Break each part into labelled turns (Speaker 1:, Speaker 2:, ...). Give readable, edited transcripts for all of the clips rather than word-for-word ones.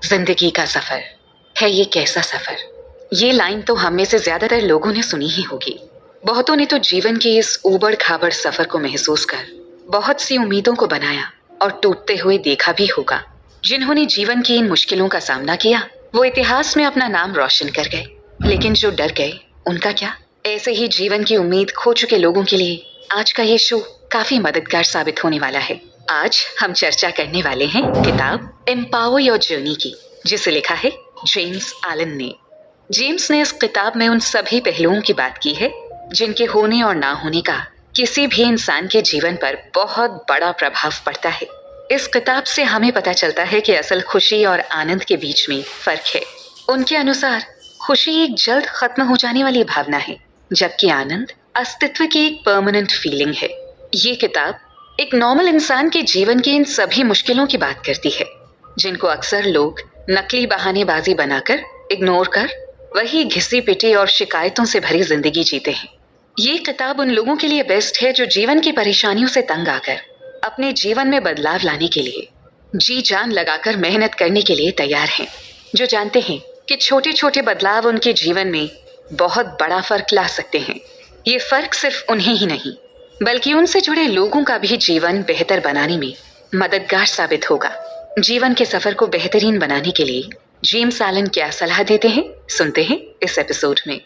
Speaker 1: जिंदगी का सफर है ये कैसा सफर। ये लाइन तो हम में से ज्यादातर लोगों ने सुनी ही होगी। बहुतों ने तो जीवन के इस ऊबड़ खाबड़ सफर को महसूस कर बहुत सी उम्मीदों को बनाया और टूटते हुए देखा भी होगा। जिन्होंने जीवन की इन मुश्किलों का सामना किया वो इतिहास में अपना नाम रोशन कर गए, लेकिन जो डर गए उनका क्या। ऐसे ही जीवन की उम्मीद खो चुके लोगों के लिए आज का ये शो काफी मददगार साबित होने वाला है। आज हम चर्चा करने वाले हैं किताब एम्पावर योर जर्नी की, जिसे लिखा है जेम्स एलन ने। जेम्स ने इस किताब में उन सभी पहलुओं की बात की है जिनके होने और ना होने का किसी भी इंसान के जीवन पर बहुत बड़ा प्रभाव पड़ता है। इस किताब से हमें पता चलता है कि असल खुशी और आनंद के बीच में फर्क है। उनके अनुसार खुशी एक जल्द खत्म हो जाने वाली भावना है, जबकि आनंद अस्तित्व की एक परमानेंट फीलिंग है। ये किताब एक नॉर्मल इंसान के जीवन की इन सभी मुश्किलों की बात करती है जिनको अक्सर लोग नकली बहानेबाजी बनाकर इग्नोर कर वही घिसी पिटी और शिकायतों से भरी जिंदगी जीते हैं। ये किताब उन लोगों के लिए बेस्ट है जो जीवन की परेशानियों से तंग आकर अपने जीवन में बदलाव लाने के लिए जी जान लगाकर मेहनत करने के लिए तैयार हैं, जो जानते हैं कि छोटे छोटे बदलाव उनके जीवन में बहुत बड़ा फर्क ला सकते हैं। ये फर्क सिर्फ उन्हें ही नहीं बल्कि उनसे जुड़े लोगों का भी जीवन बेहतर बनाने में मददगार साबित होगा। जीवन के सफर को बेहतरीन बनाने के लिए जेम्स एलन क्या सलाह देते हैं, सुनते हैं इस एपिसोड में।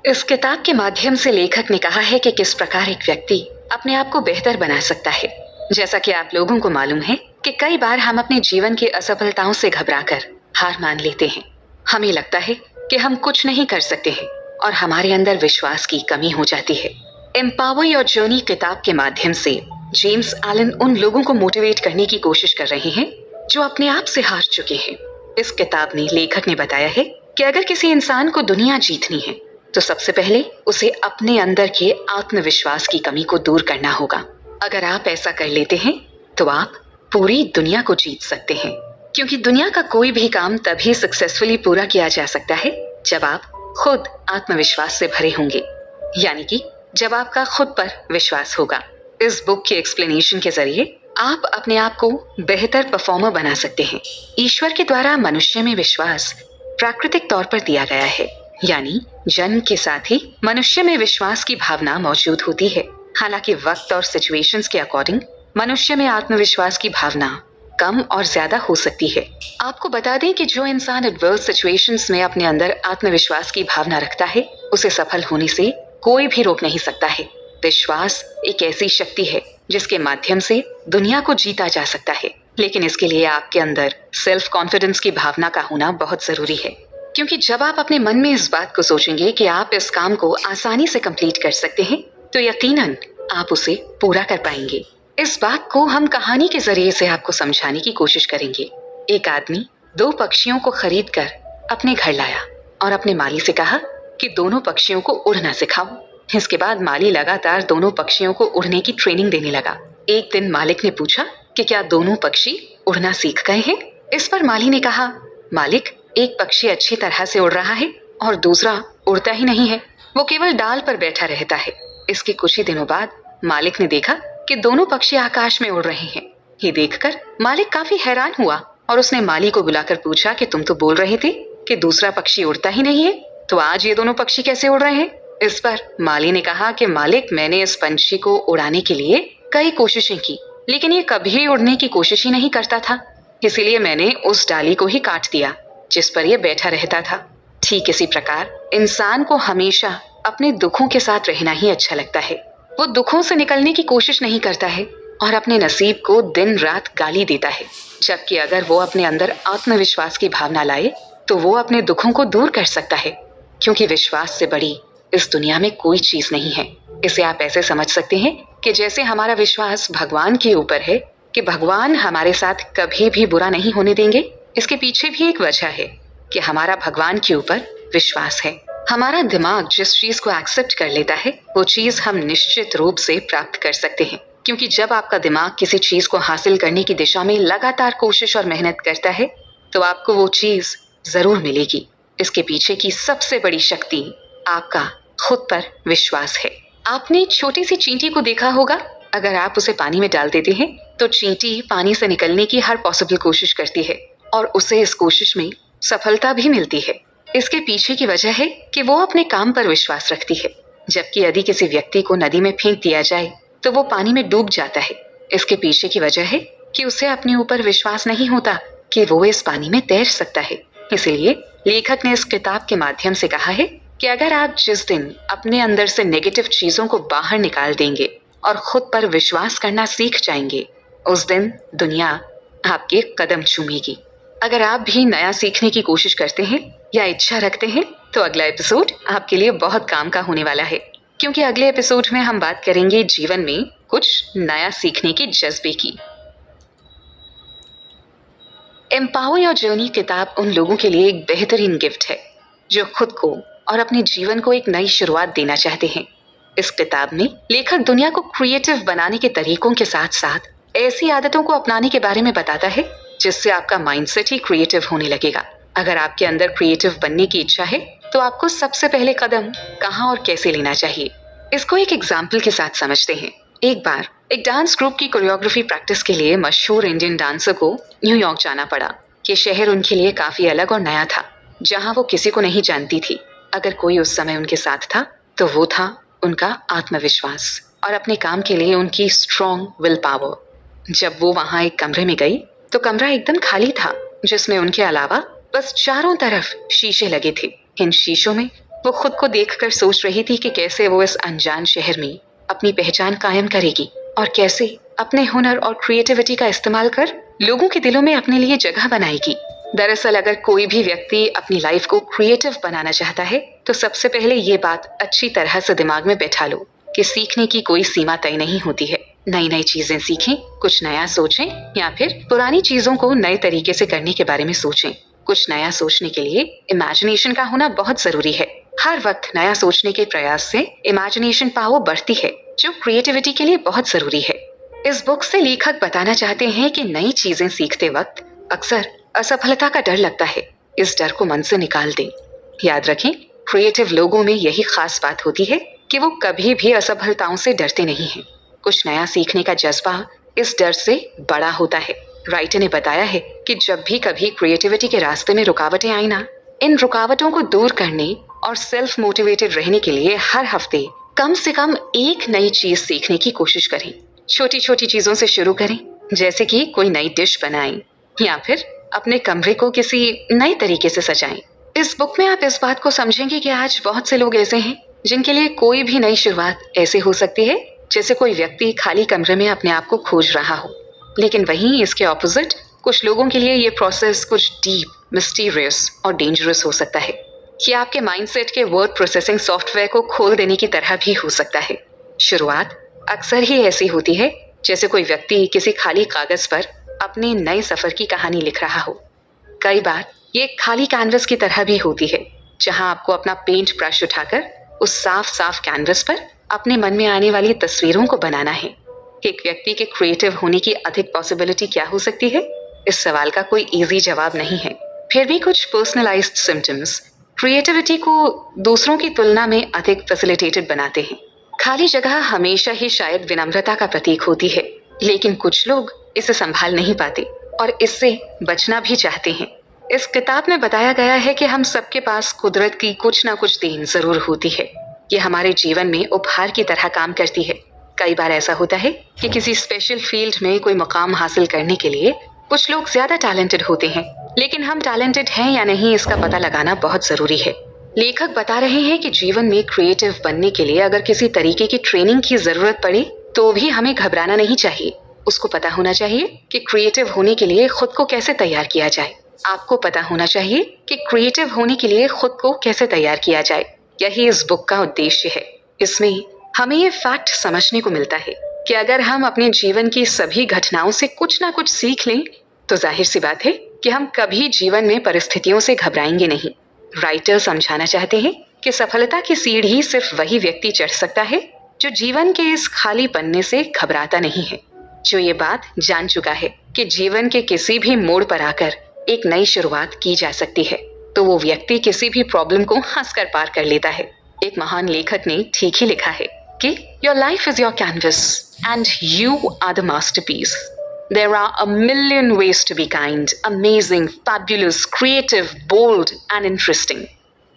Speaker 1: इस किताब के माध्यम से लेखक ने कहा है कि किस प्रकार एक व्यक्ति अपने आप को बेहतर बना सकता है। जैसा कि आप लोगों को मालूम है कि कई बार हम अपने जीवन की असफलताओं से घबराकर हार मान लेते हैं। हमें लगता है कि हम कुछ नहीं कर सकते हैं और हमारे अंदर विश्वास की कमी हो जाती है। एम्पावर योर जर्नी किताब के माध्यम से जेम्स एलन उन लोगों को मोटिवेट करने की कोशिश कर रहे हैं जो अपने आप से हार चुके हैं। इस किताब में लेखक ने बताया है कि अगर किसी इंसान को दुनिया जीतनी है तो सबसे पहले उसे अपने अंदर के आत्मविश्वास की कमी को दूर करना होगा। अगर आप ऐसा कर लेते हैं तो आप पूरी दुनिया को जीत सकते हैं, क्योंकि दुनिया का कोई भी काम तभी सक्सेसफुली पूरा किया जा सकता है जब आप खुद आत्मविश्वास से भरे होंगे, यानी कि जब आपका खुद पर विश्वास होगा। इस बुक के एक्सप्लेनेशन के जरिए आप अपने आप को बेहतर परफॉर्मर बना सकते हैं। ईश्वर के द्वारा मनुष्य में विश्वास प्राकृतिक तौर पर दिया गया है, यानी जन्म के साथ ही मनुष्य में विश्वास की भावना मौजूद होती है। हालांकि वक्त और सिचुएशंस के अकॉर्डिंग मनुष्य में आत्मविश्वास की भावना कम और ज्यादा हो सकती है। आपको बता दें कि जो इंसान एडवर्स सिचुएशंस में अपने अंदर आत्मविश्वास की भावना रखता है उसे सफल होने से कोई भी रोक नहीं सकता है। विश्वास एक ऐसी शक्ति है जिसके माध्यम से दुनिया को जीता जा सकता है, लेकिन इसके लिए आपके अंदर सेल्फ कॉन्फिडेंस की भावना का होना बहुत जरूरी है। क्योंकि जब आप अपने मन में इस बात को सोचेंगे कि आप इस काम को आसानी से कंप्लीट कर सकते हैं तो यकीनन आप उसे पूरा कर पाएंगे। इस बात को हम कहानी के जरिए से आपको समझाने की कोशिश करेंगे। एक आदमी दो पक्षियों को खरीद कर अपने घर लाया और अपने माली से कहा कि दोनों पक्षियों को उड़ना सिखाओ। इसके बाद माली लगातार दोनों पक्षियों को उड़ने की ट्रेनिंग देने लगा। एक दिन मालिक ने पूछा कि क्या दोनों पक्षी उड़ना सीख गए हैं। इस पर माली ने कहा, मालिक, एक पक्षी अच्छी तरह से उड़ रहा है और दूसरा उड़ता ही नहीं है, वो केवल डाल पर बैठा रहता है। इसके कुछ ही दिनों बाद मालिक ने देखा कि दोनों पक्षी आकाश में उड़ रहे हैं। ये देखकर मालिक काफी हैरान हुआ और उसने माली को बुलाकर पूछा कि तुम तो बोल रहे थे कि दूसरा पक्षी उड़ता ही नहीं है, तो आज ये दोनों पक्षी कैसे उड़ रहे हैं। इस पर माली ने कहा कि मालिक, मैंने इस पंछी को उड़ाने के लिए कई कोशिशें की, लेकिन ये कभी उड़ने की कोशिश ही नहीं करता था, इसीलिए मैंने उस डाली को ही काट दिया जिस पर यह बैठा रहता था। ठीक इसी प्रकार इंसान को हमेशा अपने दुखों के साथ रहना ही अच्छा लगता है। वो दुखों से निकलने की कोशिश नहीं करता है और अपने नसीब को दिन रात गाली देता है, जबकि अगर वो अपने अंदर आत्मविश्वास की भावना लाए तो वो अपने दुखों को दूर कर सकता है, क्योंकि विश्वास से बड़ी इस दुनिया में कोई चीज नहीं है। इसे आप ऐसे समझ सकते हैं कि जैसे हमारा विश्वास भगवान के ऊपर है कि भगवान हमारे साथ कभी भी बुरा नहीं होने देंगे, इसके पीछे भी एक वजह है कि हमारा भगवान के ऊपर विश्वास है। हमारा दिमाग जिस चीज को एक्सेप्ट कर लेता है वो चीज हम निश्चित रूप से प्राप्त कर सकते हैं, क्योंकि जब आपका दिमाग किसी चीज को हासिल करने की दिशा में लगातार कोशिश और मेहनत करता है तो आपको वो चीज जरूर मिलेगी। इसके पीछे की सबसे बड़ी शक्ति आपका खुद पर विश्वास है। आपने छोटी सी चींटी को देखा होगा, अगर आप उसे पानी में डाल देते हैं तो चींटी पानी से निकलने की हर पॉसिबल कोशिश करती है और उसे इस कोशिश में सफलता भी मिलती है। इसके पीछे की वजह है कि वो अपने काम पर विश्वास रखती है, जबकि यदि किसी व्यक्ति को नदी में फेंक दिया जाए तो वो पानी में डूब जाता है। इसके पीछे की वजह है कि उसे अपने ऊपर विश्वास नहीं होता कि वो इस पानी में तैर सकता है। इसलिए लेखक ने इस किताब के माध्यम से कहा है कि अगर आप जिस दिन अपने अंदर से नेगेटिव चीजों को बाहर निकाल देंगे और खुद पर विश्वास करना सीख जाएंगे, उस दिन दुनिया आपके कदम चूमेगी। अगर आप भी नया सीखने की कोशिश करते हैं या इच्छा रखते हैं तो अगला एपिसोड आपके लिए बहुत काम का होने वाला है, क्योंकि अगले एपिसोड में हम बात करेंगे जीवन में कुछ नया सीखने के जज्बे की। एम्पावर योर जर्नी किताब उन लोगों के लिए एक बेहतरीन गिफ्ट है जो खुद को और अपने जीवन को एक नई शुरुआत देना चाहते हैं। इस किताब में लेखक दुनिया को क्रिएटिव बनाने के तरीकों के साथ साथ ऐसी आदतों को अपनाने के बारे में बताता है जिससे आपका माइंडसेट ही क्रिएटिव होने लगेगा। अगर आपके अंदर क्रिएटिव बनने की इच्छा है तो आपको सबसे पहले कदम कहाँ और कैसे लेना चाहिए, इसको एक एग्जाम्पल के साथ समझते हैं। एक बार एक डांस ग्रुप की कोरियोग्राफी प्रैक्टिस के लिए मशहूर इंडियन डांसर को न्यूयॉर्क जाना पड़ा। ये शहर उनके लिए काफी अलग और नया था, जहाँ वो किसी को नहीं जानती थी। अगर कोई उस समय उनके साथ था तो वो था उनका आत्मविश्वास और अपने काम के लिए उनकी स्ट्रॉन्ग विल पावर। जब वो वहाँ एक कमरे में गई तो कमरा एकदम खाली था, जिसमें उनके अलावा बस चारों तरफ शीशे लगे थे। इन शीशों में वो खुद को देखकर सोच रही थी कि कैसे वो इस अनजान शहर में अपनी पहचान कायम करेगी और कैसे अपने हुनर और क्रिएटिविटी का इस्तेमाल कर लोगों के दिलों में अपने लिए जगह बनाएगी। दरअसल अगर कोई भी व्यक्ति अपनी लाइफ को क्रिएटिव बनाना चाहता है तो सबसे पहले ये बात अच्छी तरह से दिमाग में बैठा लो कि सीखने की कोई सीमा तय नहीं होती है। नई नई चीजें सीखें, कुछ नया सोचें या फिर पुरानी चीजों को नए तरीके से करने के बारे में सोचें। कुछ नया सोचने के लिए इमेजिनेशन का होना बहुत जरूरी है। हर वक्त नया सोचने के प्रयास से इमेजिनेशन पावर बढ़ती है, जो क्रिएटिविटी के लिए बहुत जरूरी है। इस बुक से लेखक बताना चाहते हैं कि नई चीजें सीखते वक्त अक्सर असफलता का डर लगता है। इस डर को मन से निकाल दें। याद रखें, क्रिएटिव लोगों में यही खास बात होती है कि वो कभी भी असफलताओं से डरते नहीं हैं। कुछ नया सीखने का जज्बा इस डर से बड़ा होता है। राइटर ने बताया है कि जब भी कभी क्रिएटिविटी के रास्ते में रुकावटें आई ना, इन रुकावटों को दूर करने और सेल्फ मोटिवेटेड रहने के लिए हर हफ्ते कम से कम एक नई चीज सीखने की कोशिश करें। छोटी छोटी चीजों से शुरू करें, जैसे कि कोई नई डिश बनाएं या फिर अपने कमरे को किसी नए तरीके से सजाएं। इस बुक में आप इस बात को समझेंगे कि आज बहुत से लोग ऐसे हैं जिनके लिए कोई भी नई शुरुआत ऐसे हो सकती है जैसे कोई व्यक्ति खाली कमरे में अपने आप को खोज रहा हो। लेकिन वहीं इसके ऑपोजिट कुछ लोगों के लिए ये प्रोसेस कुछ डीप, मिस्टीरियस और डेंजरस हो सकता है। ये आपके माइंडसेट के वर्ड प्रोसेसिंग सॉफ्टवेयर को खोल देने की तरह भी हो सकता है। शुरुआत अक्सर ही ऐसी होती है जैसे कोई व्यक्ति किसी खाली कागज पर अपने नए सफर की कहानी लिख रहा हो। कई बार ये खाली कैनवस की तरह भी होती है, जहां आपको अपना पेंट ब्रश उठाकर उस साफ साफ कैनवस पर अपने मन में आने वाली तस्वीरों को बनाना है। एक व्यक्ति के क्रिएटिव होने की अधिक पॉसिबिलिटी क्या हो सकती है? इस सवाल का कोई इजी जवाब नहीं है। फिर भी कुछ पर्सनलाइज्ड सिम्टम्स क्रिएटिविटी को दूसरों की तुलना में अधिक फैसिलिटेटेड बनाते हैं। खाली जगह हमेशा ही शायद विनम्रता का प्रतीक होती है, लेकिन कुछ लोग इसे संभाल नहीं पाते और इससे बचना भी चाहते हैं। इस किताब में बताया गया है कि हम सबके पास कुदरत की कुछ ना कुछ देन जरूर होती है। ये हमारे जीवन में उपहार की तरह काम करती है। कई बार ऐसा होता है कि किसी स्पेशल फील्ड में कोई मुकाम हासिल करने के लिए कुछ लोग ज्यादा टैलेंटेड होते हैं, लेकिन हम टैलेंटेड हैं या नहीं इसका पता लगाना बहुत जरूरी है। लेखक बता रहे हैं कि जीवन में क्रिएटिव बनने के लिए अगर किसी तरीके की ट्रेनिंग की जरूरत पड़े तो भी हमें घबराना नहीं चाहिए। उसको पता होना चाहिए कि क्रिएटिव होने के लिए खुद को कैसे तैयार किया जाए। आपको पता होना चाहिए कि क्रिएटिव होने के लिए खुद को कैसे तैयार किया जाए। यही इस बुक का उद्देश्य है। इसमें हमें ये फैक्ट समझने को मिलता है कि अगर हम अपने जीवन की सभी घटनाओं से कुछ ना कुछ सीख लें तो जाहिर सी बात है कि हम कभी जीवन में परिस्थितियों से घबराएंगे नहीं। राइटर समझाना चाहते हैं कि सफलता की सीढ़ी सिर्फ वही व्यक्ति चढ़ सकता है जो जीवन के इस खाली पन्ने से घबराता नहीं है, जो ये बात जान चुका है कि जीवन के किसी भी मोड़ पर आकर एक नई शुरुआत की जा सकती है, तो वो व्यक्ति किसी भी प्रॉब्लम को हंसकर पार कर लेता है। एक महान लेखक ने ठीक ही लिखा है कि your life is your canvas and you are the masterpiece. There are a million ways to be kind, amazing, fabulous, creative, bold and interesting.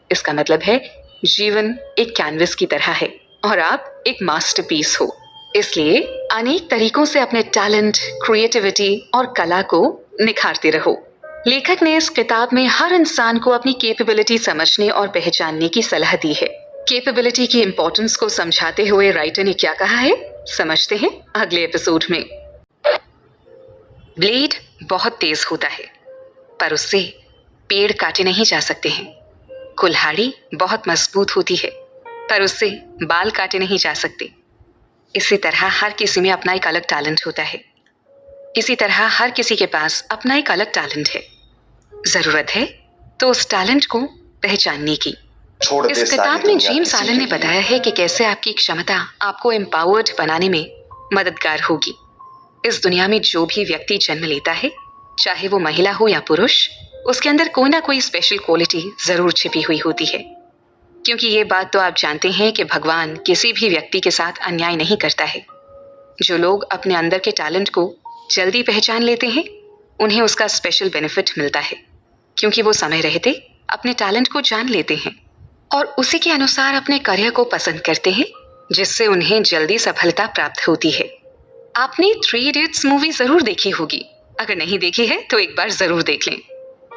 Speaker 1: इसका मतलब है जीवन एक कैनवस की तरह है और आप एक मास्टरपीस हो। इसलिए अनेक तरीकों से अपने टैलेंट, क्रिएटिविटी और कला को निखारते रहो। लेखक ने इस किताब में हर इंसान को अपनी कैपेबिलिटी समझने और पहचानने की सलाह दी है। कैपेबिलिटी की इंपॉर्टेंस को समझाते हुए राइटर ने क्या कहा है, समझते हैं अगले एपिसोड में। ब्लेड बहुत तेज होता है, पर उससे पेड़ काटे नहीं जा सकते हैं। कुल्हाड़ी बहुत मजबूत होती है, पर उससे बाल काटे नहीं जा सकते। इसी तरह हर किसी में अपना एक अलग टैलेंट होता है। इसी तरह हर किसी के पास अपना एक अलग टैलेंट है। जरूरत है तो उस टैलेंट को पहचानने की। इस किताब में जेम्स एलन ने बताया है कि कैसे आपकी क्षमता आपको एम्पावर्ड बनाने में मददगार होगी। इस दुनिया में जो भी व्यक्ति जन्म लेता है, चाहे वो महिला हो या पुरुष, उसके अंदर कोई ना कोई स्पेशल क्वालिटी जरूर छिपी हुई होती है। क्योंकि ये बात तो आप जानते हैं कि भगवान किसी भी व्यक्ति के साथ अन्याय नहीं करता है। जो लोग अपने अंदर के टैलेंट को जल्दी पहचान लेते हैं, उन्हें उसका स्पेशल बेनिफिट मिलता है, क्योंकि वो समय रहते अपने टैलेंट को जान लेते हैं और उसी के अनुसार अपने कार्य को पसंद करते हैं, जिससे उन्हें जल्दी सफलता प्राप्त होती है। आपने 3 इडियट्स मूवी जरूर देखी होगी। अगर नहीं देखी है तो एक बार जरूर देख लें।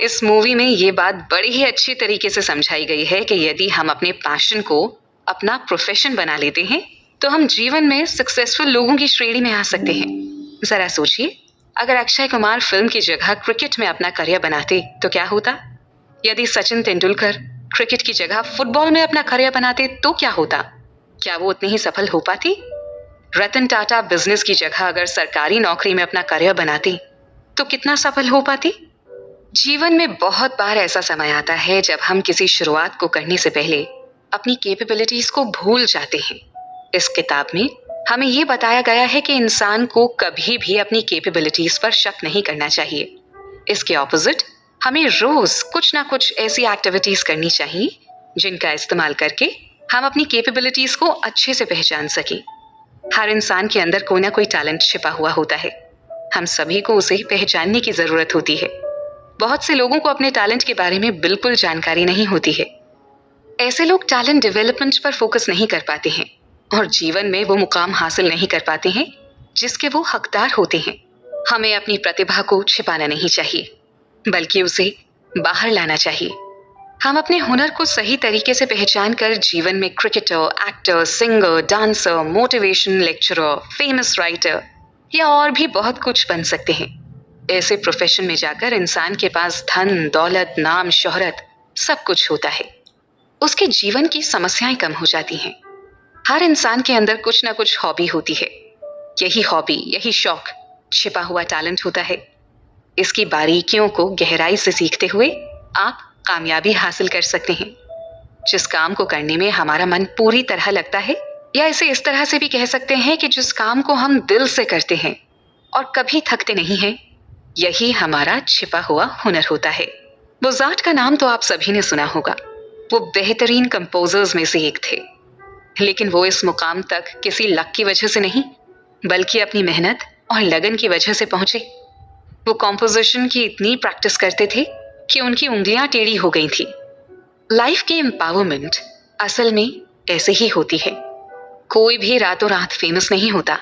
Speaker 1: इस मूवी में ये बात बड़ी ही अच्छी तरीके से समझाई गई है कि यदि हम अपने पैशन को अपना प्रोफेशन बना लेते हैं तो हम जीवन में सक्सेसफुल लोगों की श्रेणी में आ सकते हैं। जरा सोचिए, अगर अक्षय कुमार फिल्म की जगह क्रिकेट में अपना करियर बनाते तो क्या होता? यदि सचिन तेंदुलकर क्रिकेट की जगह फुटबॉल में अपना करियर बनाते तो क्या होता? क्या वो उतने ही सफल हो पाती? रतन टाटा बिजनेस की जगह अगर सरकारी नौकरी में अपना करियर बनाते तो कितना सफल हो पाती? जीवन में बहुत बार ऐसा समय आता है जब हम किसी शुरुआत को करने से पहले अपनी कैपेबिलिटीज को भूल जाते हैं। इस किताब में हमें ये बताया गया है कि इंसान को कभी भी अपनी कैपेबिलिटीज पर शक नहीं करना चाहिए। इसके ऑपोजिट हमें रोज कुछ ना कुछ ऐसी एक्टिविटीज करनी चाहिए जिनका इस्तेमाल करके हम अपनी कैपेबिलिटीज को अच्छे से पहचान सकें। हर इंसान के अंदर कोई ना कोई टैलेंट छिपा हुआ होता है। हम सभी को उसे पहचानने की जरूरत होती है। बहुत से लोगों को अपने टैलेंट के बारे में बिल्कुल जानकारी नहीं होती है। ऐसे लोग टैलेंट डेवलपमेंट पर फोकस नहीं कर पाते हैं और जीवन में वो मुकाम हासिल नहीं कर पाते हैं जिसके वो हकदार होते हैं। हमें अपनी प्रतिभा को छिपाना नहीं चाहिए, बल्कि उसे बाहर लाना चाहिए। हम अपने हुनर को सही तरीके से पहचान कर जीवन में cricketer, actor, singer, dancer, motivation lecturer, famous writer या और भी बहुत कुछ बन सकते हैं। ऐसे प्रोफेशन में जाकर इंसान के पास धन, दौलत, नाम, शोहरत सब कुछ होता है। उसके जीवन की समस्याएं कम हो जाती हैं। हर इंसान के अंदर कुछ ना कुछ हॉबी होती है। यही हॉबी, यही शौक छिपा हुआ टैलेंट होता है। इसकी बारीकियों को गहराई से सीखते हुए आप कामयाबी हासिल कर सकते हैं। जिस काम को करने में हमारा मन पूरी तरह लगता है, या इसे इस तरह से भी कह सकते हैं कि जिस काम को हम दिल से करते हैं और कभी थकते नहीं हैं, यही हमारा छिपा हुआ हुनर होता है। मोज़ार्ट का नाम तो आप सभी ने सुना होगा। वो बेहतरीन कंपोजर्स में से एक थे, लेकिन वो इस मुकाम तक किसी लक की वजह से नहीं, बल्कि अपनी मेहनत और लगन की वजह से पहुंचे। वो कॉम्पोजिशन की इतनी प्रैक्टिस करते थे कि उनकी उंगलियां टेढ़ी हो गई थी। लाइफ की एम्पावरमेंट असल में ऐसे ही होती है। कोई भी रातों रात फेमस नहीं होता।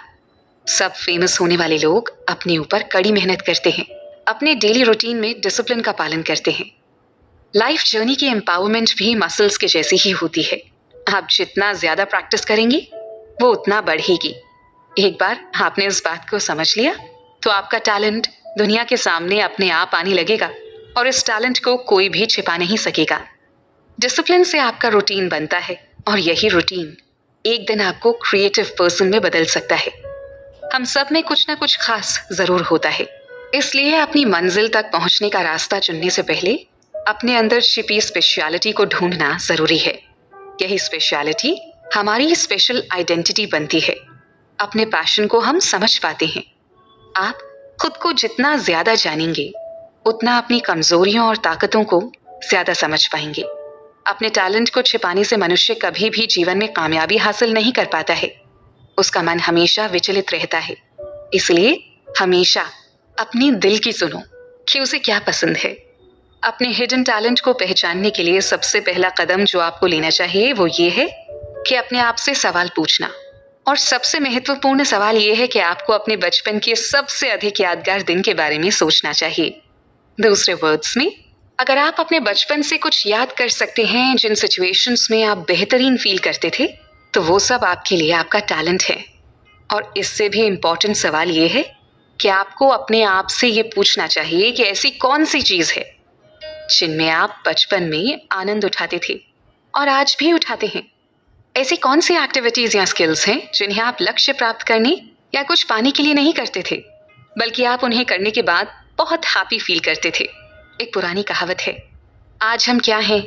Speaker 1: सब फेमस होने वाले लोग अपने ऊपर कड़ी मेहनत करते हैं, अपने डेली रूटीन में डिसिप्लिन का पालन करते हैं। लाइफ जर्नी की एम्पावरमेंट भी मसल्स के जैसी ही होती है। आप जितना ज्यादा प्रैक्टिस करेंगे वो उतना बढ़ेगी। एक बार आपने इस बात को समझ लिया तो आपका टैलेंट दुनिया के सामने अपने आप आने लगेगा और इस टैलेंट को कोई भी छिपा नहीं सकेगा। डिसिप्लिन से आपका रूटीन बनता है और यही रूटीन एक दिन आपको क्रिएटिव पर्सन में बदल सकता है। हम सब में कुछ ना कुछ खास जरूर होता है, इसलिए अपनी मंजिल तक पहुंचने का रास्ता चुनने से पहले अपने अंदर छिपी स्पेशलिटी को ढूंढना जरूरी है। यही स्पेशलिटी हमारी स्पेशल आइडेंटिटी बनती है। अपने पैशन को हम समझ पाते हैं। आप खुद को जितना ज्यादा जानेंगे, उतना अपनी कमजोरियों और ताकतों को ज्यादा समझ पाएंगे। अपने टैलेंट को छिपाने से मनुष्य कभी भी जीवन में कामयाबी हासिल नहीं कर पाता है। उसका मन हमेशा विचलित रहता है। इसलिए हमेशा अपनी दिल की सुनो कि उसे क्या पसंद है। अपने हिडन टैलेंट को पहचानने के लिए सबसे पहला कदम जो आपको लेना चाहिए वो ये है कि अपने आप से सवाल पूछना। और सबसे महत्वपूर्ण सवाल ये है कि आपको अपने बचपन के सबसे अधिक यादगार दिन के बारे में सोचना चाहिए। दूसरे वर्ड्स में, अगर आप अपने बचपन से कुछ याद कर सकते हैं जिन सिचुएशंस में आप बेहतरीन फील करते थे, तो वो सब आपके लिए आपका टैलेंट है। और इससे भी इम्पोर्टेंट सवाल ये है कि आपको अपने आप से ये पूछना चाहिए कि ऐसी कौन सी चीज है जिनमें आप बचपन में आनंद उठाते थे और आज भी उठाते हैं। ऐसी कौन सी एक्टिविटीज या स्किल्स हैं जिन्हें आप लक्ष्य प्राप्त करने या कुछ पाने के लिए नहीं करते थे, बल्कि आप उन्हें करने के बाद बहुत हैप्पी फील करते थे। एक पुरानी कहावत है, आज हम क्या हैं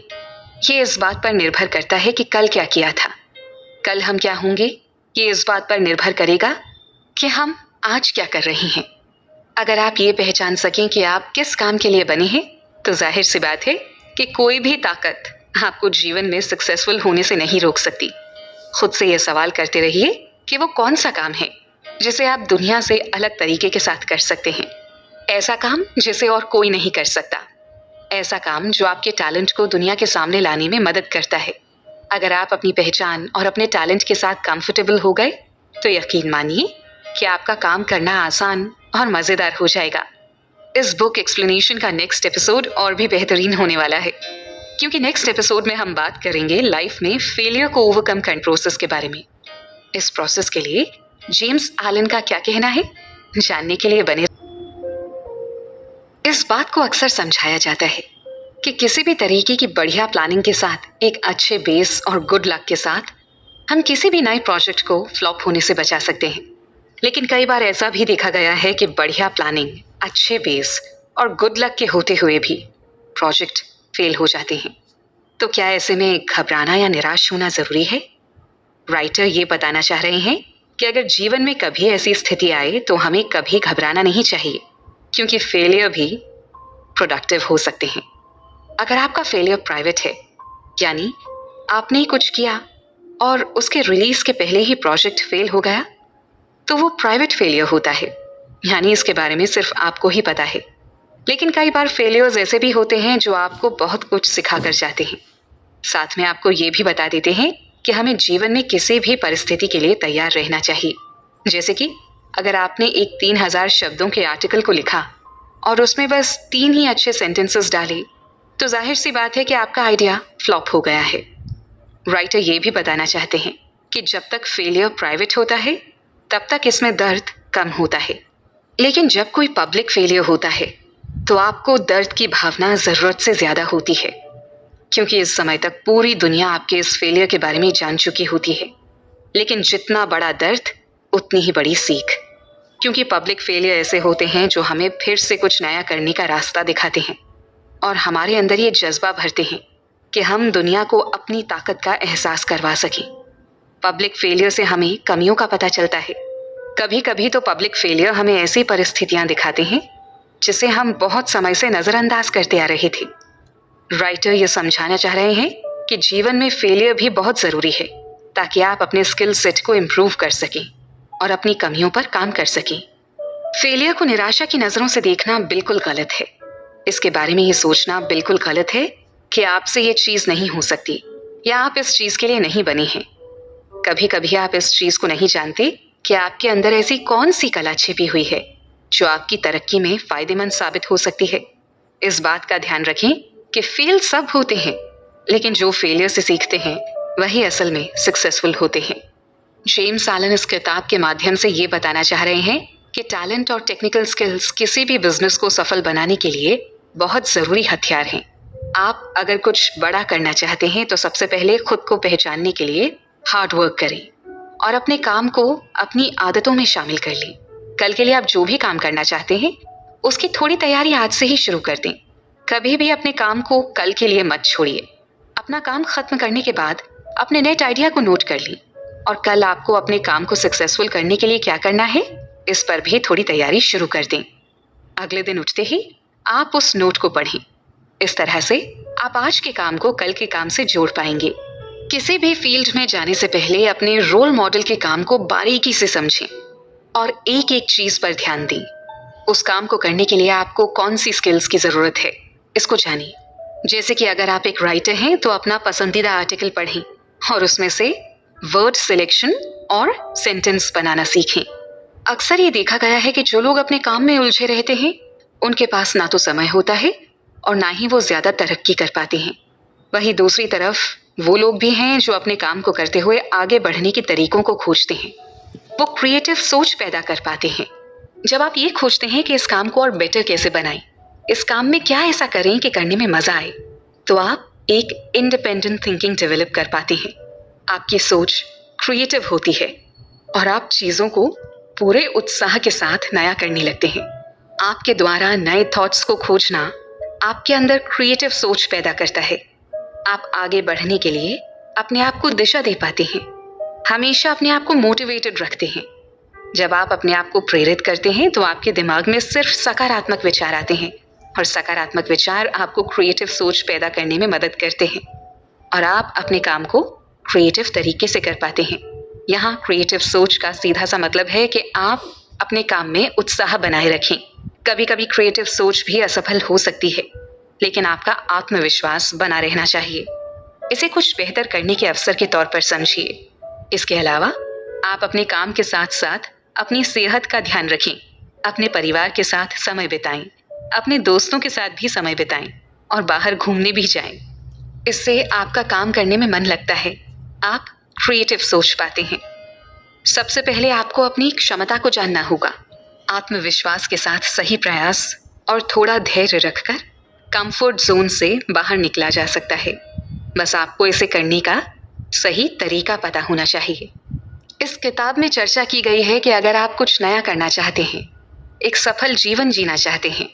Speaker 1: ये इस बात पर निर्भर करता है कि कल क्या किया था। कल हम क्या होंगे ये इस बात पर निर्भर करेगा कि हम आज क्या कर रहे हैं। अगर आप ये पहचान सकें कि आप किस काम के लिए बने हैं, तो जाहिर सी बात है कि कोई भी ताकत आपको जीवन में सक्सेसफुल होने से नहीं रोक सकती। खुद से यह सवाल करते रहिए कि वो कौन सा काम है जिसे आप दुनिया से अलग तरीके के साथ कर सकते हैं। ऐसा काम जिसे और कोई नहीं कर सकता। ऐसा काम जो आपके टैलेंट को दुनिया के सामने लाने में मदद करता है। अगर आप अपनी पहचान और अपने टैलेंट के साथ कंफर्टेबल हो गए, तो यकीन मानिए कि आपका काम करना आसान और मज़ेदार हो जाएगा। इस बुक एक्सप्लेनेशन का नेक्स्ट एपिसोड और भी बेहतरीन होने वाला है, क्योंकि नेक्स्ट एपिसोड में हम बात करेंगे लाइफ में फेलियर को ओवरकम करने प्रोसेस के बारे में। इस प्रोसेस के लिए जेम्स एलन का क्या कहना है, जानने के लिए बने। इस बात को अक्सर समझाया जाता है कि किसी भी तरीके की बढ़िया प्लानिंग के साथ, एक अच्छे बेस और गुड लक के साथ हम किसी भी नए प्रोजेक्ट को फ्लॉप होने से बचा सकते हैं। लेकिन कई बार ऐसा भी देखा गया है कि बढ़िया प्लानिंग, अच्छे बेस और गुड लक के होते हुए भी प्रोजेक्ट फेल हो जाते हैं। तो क्या ऐसे में घबराना या निराश होना ज़रूरी है? राइटर ये बताना चाह रहे हैं कि अगर जीवन में कभी ऐसी स्थिति आए तो हमें कभी घबराना नहीं चाहिए, क्योंकि फेलियर भी प्रोडक्टिव हो सकते हैं। अगर आपका फेलियर प्राइवेट है, यानी आपने कुछ किया और उसके रिलीज के पहले ही प्रोजेक्ट फेल हो गया, तो वो प्राइवेट फेलियर होता है, यानी इसके बारे में सिर्फ आपको ही पता है। लेकिन कई बार फेलियर्स ऐसे भी होते हैं जो आपको बहुत कुछ सिखा कर जाते हैं। साथ में आपको ये भी बता देते हैं कि हमें जीवन में किसी भी परिस्थिति के लिए तैयार रहना चाहिए। जैसे कि अगर आपने एक 3000 शब्दों के आर्टिकल को लिखा और उसमें बस 3 ही अच्छे सेंटेंसेस डाले, तो जाहिर सी बात है कि आपका आइडिया फ्लॉप हो गया है। राइटर ये भी बताना चाहते हैं कि जब तक फेलियर प्राइवेट होता है, तब तक इसमें दर्द कम होता है। लेकिन जब कोई पब्लिक फेलियर होता है, तो आपको दर्द की भावना ज़रूरत से ज़्यादा होती है, क्योंकि इस समय तक पूरी दुनिया आपके इस फेलियर के बारे में जान चुकी होती है। लेकिन जितना बड़ा दर्द, उतनी ही बड़ी सीख, क्योंकि पब्लिक फेलियर ऐसे होते हैं जो हमें फिर से कुछ नया करने का रास्ता दिखाते हैं और हमारे अंदर ये जज्बा भरते हैं कि हम दुनिया को अपनी ताकत का एहसास करवा सकें। पब्लिक फेलियर से हमें कमियों का पता चलता है। कभी कभी तो पब्लिक फेलियर हमें ऐसी परिस्थितियां दिखाते हैं जिसे हम बहुत समय से नज़रअंदाज करते आ रहे थे। राइटर ये समझाना चाह रहे हैं कि जीवन में फेलियर भी बहुत ज़रूरी है, ताकि आप अपने स्किल सेट को इम्प्रूव कर सकें और अपनी कमियों पर काम कर सकें। फेलियर को निराशा की नज़रों से देखना बिल्कुल गलत है। इसके बारे में ये सोचना बिल्कुल गलत है कि आपसे ये चीज़ नहीं हो सकती या आप इस चीज़ के लिए नहीं बने हैं। कभी कभी आप इस चीज़ को नहीं जानते कि आपके अंदर ऐसी कौन सी कला छिपी हुई है जो आपकी तरक्की में फ़ायदेमंद साबित हो सकती है। इस बात का ध्यान रखें कि फेल सब होते हैं, लेकिन जो फेलियर से सीखते हैं वही असल में सक्सेसफुल होते हैं। जेम्स एलन इस किताब के माध्यम से ये बताना चाह रहे हैं कि टैलेंट और टेक्निकल स्किल्स किसी भी बिजनेस को सफल बनाने के लिए बहुत ज़रूरी हथियार हैं। आप अगर कुछ बड़ा करना चाहते हैं तो सबसे पहले खुद को पहचानने के लिए हार्ड वर्क करें और अपने काम को अपनी आदतों में शामिल कर लें। कल के लिए आप जो भी काम करना चाहते हैं उसकी थोड़ी तैयारी आज से ही शुरू कर दें। कभी भी अपने काम को कल के लिए मत छोड़िए। अपना काम खत्म करने के बाद अपने नेट आइडिया को नोट कर लें और कल आपको अपने काम को सक्सेसफुल करने के लिए क्या करना है, इस पर भी थोड़ी तैयारी शुरू कर दें। अगले दिन उठते ही आप उस नोट को पढ़ें। इस तरह से आप आज के काम को कल के काम से जोड़ पाएंगे। किसी भी फील्ड में जाने से पहले अपने रोल मॉडल के काम को बारीकी से समझें और एक एक चीज पर ध्यान दें। उस काम को करने के लिए आपको कौन सी स्किल्स की ज़रूरत है, इसको जानिए। जैसे कि अगर आप एक राइटर हैं तो अपना पसंदीदा आर्टिकल पढ़ें और उसमें से वर्ड सिलेक्शन और सेंटेंस बनाना सीखें। अक्सर ये देखा गया है कि जो लोग अपने काम में उलझे रहते हैं उनके पास ना तो समय होता है और ना ही वो ज़्यादा तरक्की कर पाते हैं। वहीं दूसरी तरफ वो लोग भी हैं जो अपने काम को करते हुए आगे बढ़ने के तरीकों को खोजते हैं। वो क्रिएटिव सोच पैदा कर पाते हैं। जब आप ये खोजते हैं कि इस काम को और बेटर कैसे बनाएं, इस काम में क्या ऐसा करें कि करने में मजा आए, तो आप एक इंडिपेंडेंट थिंकिंग डेवलप कर पाते हैं। आपकी सोच क्रिएटिव होती है और आप चीज़ों को पूरे उत्साह के साथ नया करने लगते हैं। आपके द्वारा नए थॉट्स को खोजना आपके अंदर क्रिएटिव सोच पैदा करता है। आप आगे बढ़ने के लिए अपने आप को दिशा दे पाते हैं, हमेशा अपने आप को मोटिवेटेड रखते हैं। जब आप अपने आप को प्रेरित करते हैं तो आपके दिमाग में सिर्फ सकारात्मक विचार आते हैं और सकारात्मक विचार आपको क्रिएटिव सोच पैदा करने में मदद करते हैं और आप अपने काम को क्रिएटिव तरीके से कर पाते हैं। यहाँ क्रिएटिव सोच का सीधा सा मतलब है कि आप अपने काम में उत्साह बनाए रखें। कभी कभी क्रिएटिव सोच भी असफल हो सकती है, लेकिन आपका आत्मविश्वास बना रहना चाहिए। इसे कुछ बेहतर करने के अवसर के तौर पर समझिए। इसके अलावा आप अपने काम के साथ साथ अपनी सेहत का ध्यान रखें, अपने परिवार के साथ समय बिताएं, अपने दोस्तों के साथ भी समय बिताएं और बाहर घूमने भी जाएं। इससे आपका काम करने में मन लगता है, आप क्रिएटिव सोच पाते हैं। सबसे पहले आपको अपनी क्षमता को जानना होगा। आत्मविश्वास के साथ सही प्रयास और थोड़ा धैर्य रखकर कंफर्ट जोन से बाहर निकला जा सकता है। बस आपको इसे करने का सही तरीका पता होना चाहिए। इस किताब में चर्चा की गई है कि अगर आप कुछ नया करना चाहते हैं, एक सफल जीवन जीना चाहते हैं,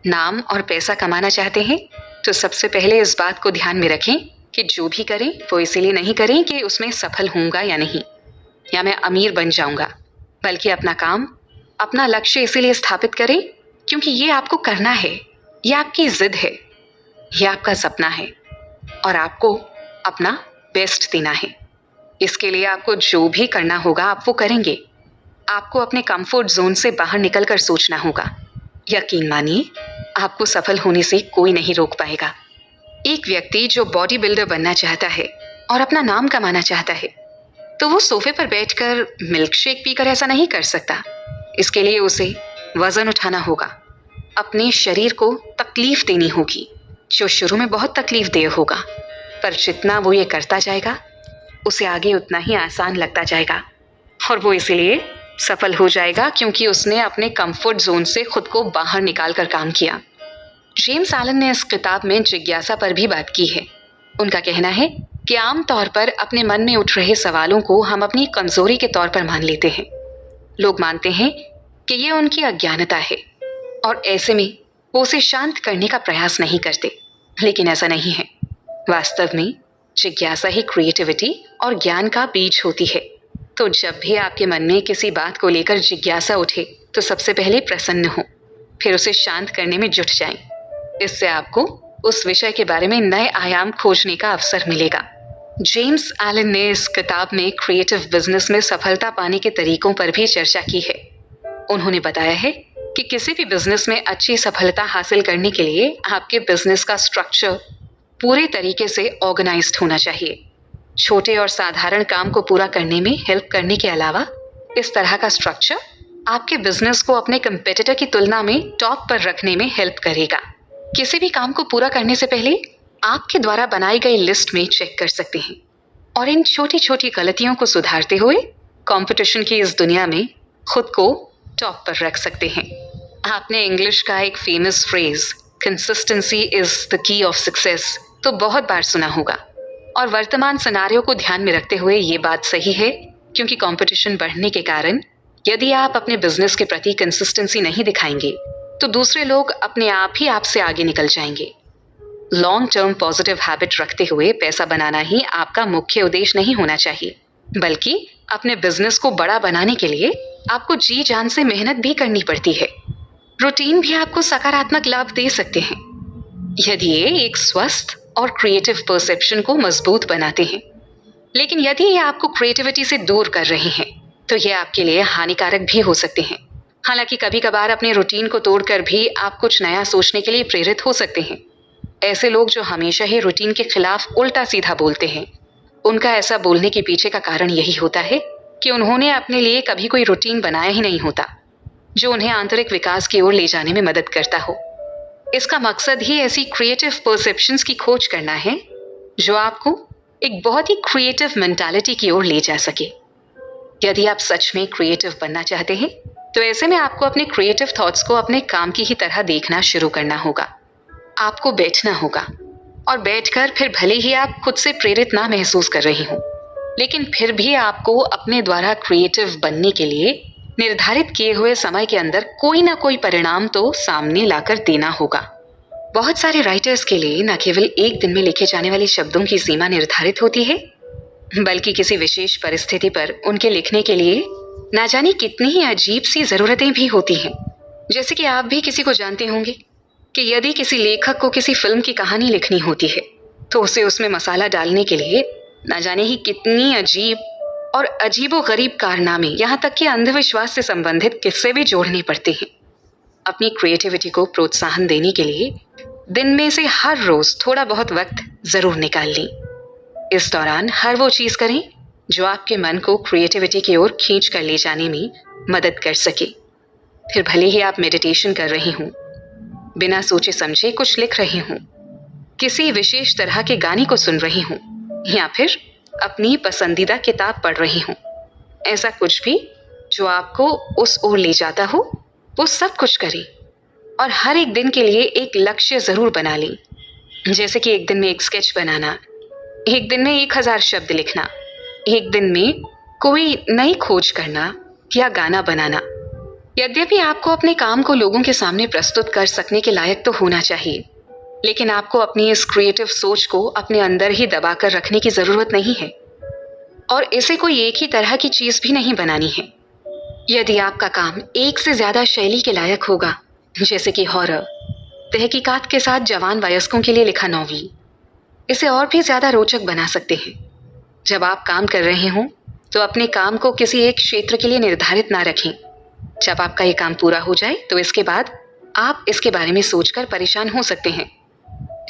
Speaker 1: नाम और पैसा कमाना चाहते हैं, तो सबसे पहले इस बात को ध्यान में रखें कि जो भी करें वो इसीलिए नहीं करें कि उसमें सफल होऊंगा या नहीं, या मैं अमीर बन जाऊंगा, बल्कि अपना काम, अपना लक्ष्य इसीलिए स्थापित करें क्योंकि ये आपको करना है, ये आपकी जिद है, ये आपका सपना है और आपको अपना बेस्ट देना है। इसके लिए आपको जो भी करना होगा आप वो करेंगे। आपको अपने कंफर्ट जोन से बाहर निकलकर सोचना होगा। यकीन मानिए, आपको सफल होने से कोई नहीं रोक पाएगा। एक व्यक्ति जो बॉडी बिल्डर बनना चाहता है और अपना नाम कमाना चाहता है, तो वो सोफे पर बैठकर मिल्क शेक पीकर ऐसा नहीं कर सकता। इसके लिए उसे वजन उठाना होगा, अपने शरीर को तकलीफ देनी होगी, जो शुरू में बहुत तकलीफ देह होगा, पर जितना वो ये करता जाएगा उसे आगे उतना ही आसान लगता जाएगा और वो इसीलिए सफल हो जाएगा क्योंकि उसने अपने कंफर्ट जोन से खुद को बाहर निकाल कर काम किया। जेम्स एलन ने इस किताब में जिज्ञासा पर भी बात की है। उनका कहना है कि आम तौर पर अपने मन में उठ रहे सवालों को हम अपनी कमजोरी के तौर पर मान लेते हैं। लोग मानते हैं कि ये उनकी अज्ञानता है और ऐसे में वो उसे शांत करने का प्रयास नहीं करते, लेकिन ऐसा नहीं है। वास्तव में जिज्ञासा ही क्रिएटिविटी और ज्ञान का बीज होती है। तो जब भी आपके मन में किसी बात को लेकर जिज्ञासा उठे तो सबसे पहले प्रसन्न हो, फिर उसे शांत करने में जुट जाएं। इससे आपको उस विषय के बारे में नए आयाम खोजने का अवसर मिलेगा। जेम्स एलन ने इस किताब में क्रिएटिव बिजनेस में सफलता पाने के तरीकों पर भी चर्चा की है। उन्होंने बताया है कि किसी भी बिजनेस में अच्छी सफलता हासिल करने के लिए आपके बिजनेस का स्ट्रक्चर पूरे तरीके से ऑर्गेनाइज्ड होना चाहिए। छोटे और साधारण काम को पूरा करने में हेल्प करने के अलावा इस तरह का स्ट्रक्चर आपके बिजनेस को अपने कंपेटिटर की तुलना में टॉप पर रखने में हेल्प करेगा। किसी भी काम को पूरा करने से पहले आपके द्वारा बनाई गई लिस्ट में चेक कर सकते हैं और इन छोटी छोटी गलतियों को सुधारते हुए कंपटीशन की इस दुनिया में खुद को टॉप पर रख सकते हैं। आपने इंग्लिश का एक famous phrase consistency is the key of success तो बहुत बार सुना होगा और वर्तमान सिनारियो को ध्यान में रखते हुए ये बात सही है, क्योंकि कंपटीशन बढ़ने के कारण यदि आप अपने बिजनेस के प्रति कंसिस्टेंसी नहीं दिखाएंगे तो दूसरे लोग अपने आप ही आपसे आगे निकल जाएंगे। लॉन्ग टर्म पॉजिटिव हैबिट रखते हुए पैसा बनाना ही आपका मुख्य उद्देश्य नहीं होना चाहिए, बल्कि अपने बिजनेस को बड़ा बनाने के लिए आपको जी जान से मेहनत भी करनी पड़ती है। रूटीन भी आपको सकारात्मक लाभ दे सकते हैं यदि ये एक स्वस्थ और क्रिएटिव परसेप्शन को मजबूत बनाते हैं, लेकिन यदि ये आपको क्रिएटिविटी से दूर कर रहे हैं तो ये आपके लिए हानिकारक भी हो सकते हैं। हालांकि कभी कभार अपने रूटीन को तोड़कर भी आप कुछ नया सोचने के लिए प्रेरित हो सकते हैं। ऐसे लोग जो हमेशा ही रूटीन के खिलाफ उल्टा सीधा बोलते हैं, उनका ऐसा बोलने के पीछे का कारण यही होता है कि उन्होंने अपने लिए कभी कोई रूटीन बनाया ही नहीं होता जो उन्हें आंतरिक विकास की ओर ले जाने में मदद करता हो। इसका मकसद ही ऐसी क्रिएटिव परसेप्शंस की खोज करना है जो आपको एक बहुत ही क्रिएटिव मेंटालिटी की ओर ले जा सके। यदि आप सच में क्रिएटिव बनना चाहते हैं तो ऐसे में आपको अपने क्रिएटिव थॉट्स को अपने काम की ही तरह देखना शुरू करना होगा। आपको बैठना होगा और बैठकर फिर भले ही आप खुद से प्रेरित ना महसूस कर रही हों, लेकिन फिर भी आपको अपने द्वारा क्रिएटिव बनने के लिए निर्धारित किए हुए समय के अंदर कोई ना कोई परिणाम तो सामने लाकर देना होगा। बहुत सारे राइटर्स के लिए न केवल एक दिन में लिखे जाने वाले शब्दों की सीमा निर्धारित होती है, बल्कि किसी विशेष परिस्थिति पर उनके लिखने के लिए ना जाने कितनी ही अजीब सी जरूरतें भी होती हैं। जैसे कि आप भी किसी को जानते होंगे कि यदि किसी लेखक को किसी फिल्म की कहानी लिखनी होती है तो उसे उसमें मसाला डालने के लिए ना जाने ही कितनी अजीब और अजीबोगरीब कारनामे, यहाँ तक कि अंधविश्वास से संबंधित किस्से भी जोड़ने पड़ते हैं। अपनी क्रिएटिविटी को प्रोत्साहन देने के लिए दिन में से हर रोज थोड़ा बहुत वक्त जरूर निकाल लें। इस दौरान हर वो चीज करें जो आपके मन को क्रिएटिविटी की ओर खींच कर ले जाने में मदद कर सके। फिर भले ही आप मेडिटेशन कर रही हों, बिना सोचे समझे कुछ लिख रही हूँ, किसी विशेष तरह के गाने को सुन रही हूँ, या फिर अपनी पसंदीदा किताब पढ़ रही हूँ, ऐसा कुछ भी जो आपको उस ओर ले जाता हो वो सब कुछ करें। और हर एक दिन के लिए एक लक्ष्य जरूर बना लें, जैसे कि एक दिन में एक स्केच बनाना, एक दिन में 1000 शब्द लिखना, एक दिन में कोई नई खोज करना या गाना बनाना। यद्यपि आपको अपने काम को लोगों के सामने प्रस्तुत कर सकने के लायक तो होना चाहिए, लेकिन आपको अपनी इस क्रिएटिव सोच को अपने अंदर ही दबाकर रखने की जरूरत नहीं है और इसे कोई एक ही तरह की चीज भी नहीं बनानी है। यदि आपका काम एक से ज्यादा शैली के लायक होगा, जैसे कि हॉरर, तहकीकात के साथ जवान वयस्कों के लिए लिखा नॉवेल, इसे और भी ज्यादा रोचक बना सकते हैं। जब आप काम कर रहे हों तो अपने काम को किसी एक क्षेत्र के लिए निर्धारित ना रखें। जब आपका ये काम पूरा हो जाए तो इसके बाद आप इसके बारे में सोचकर परेशान हो सकते हैं।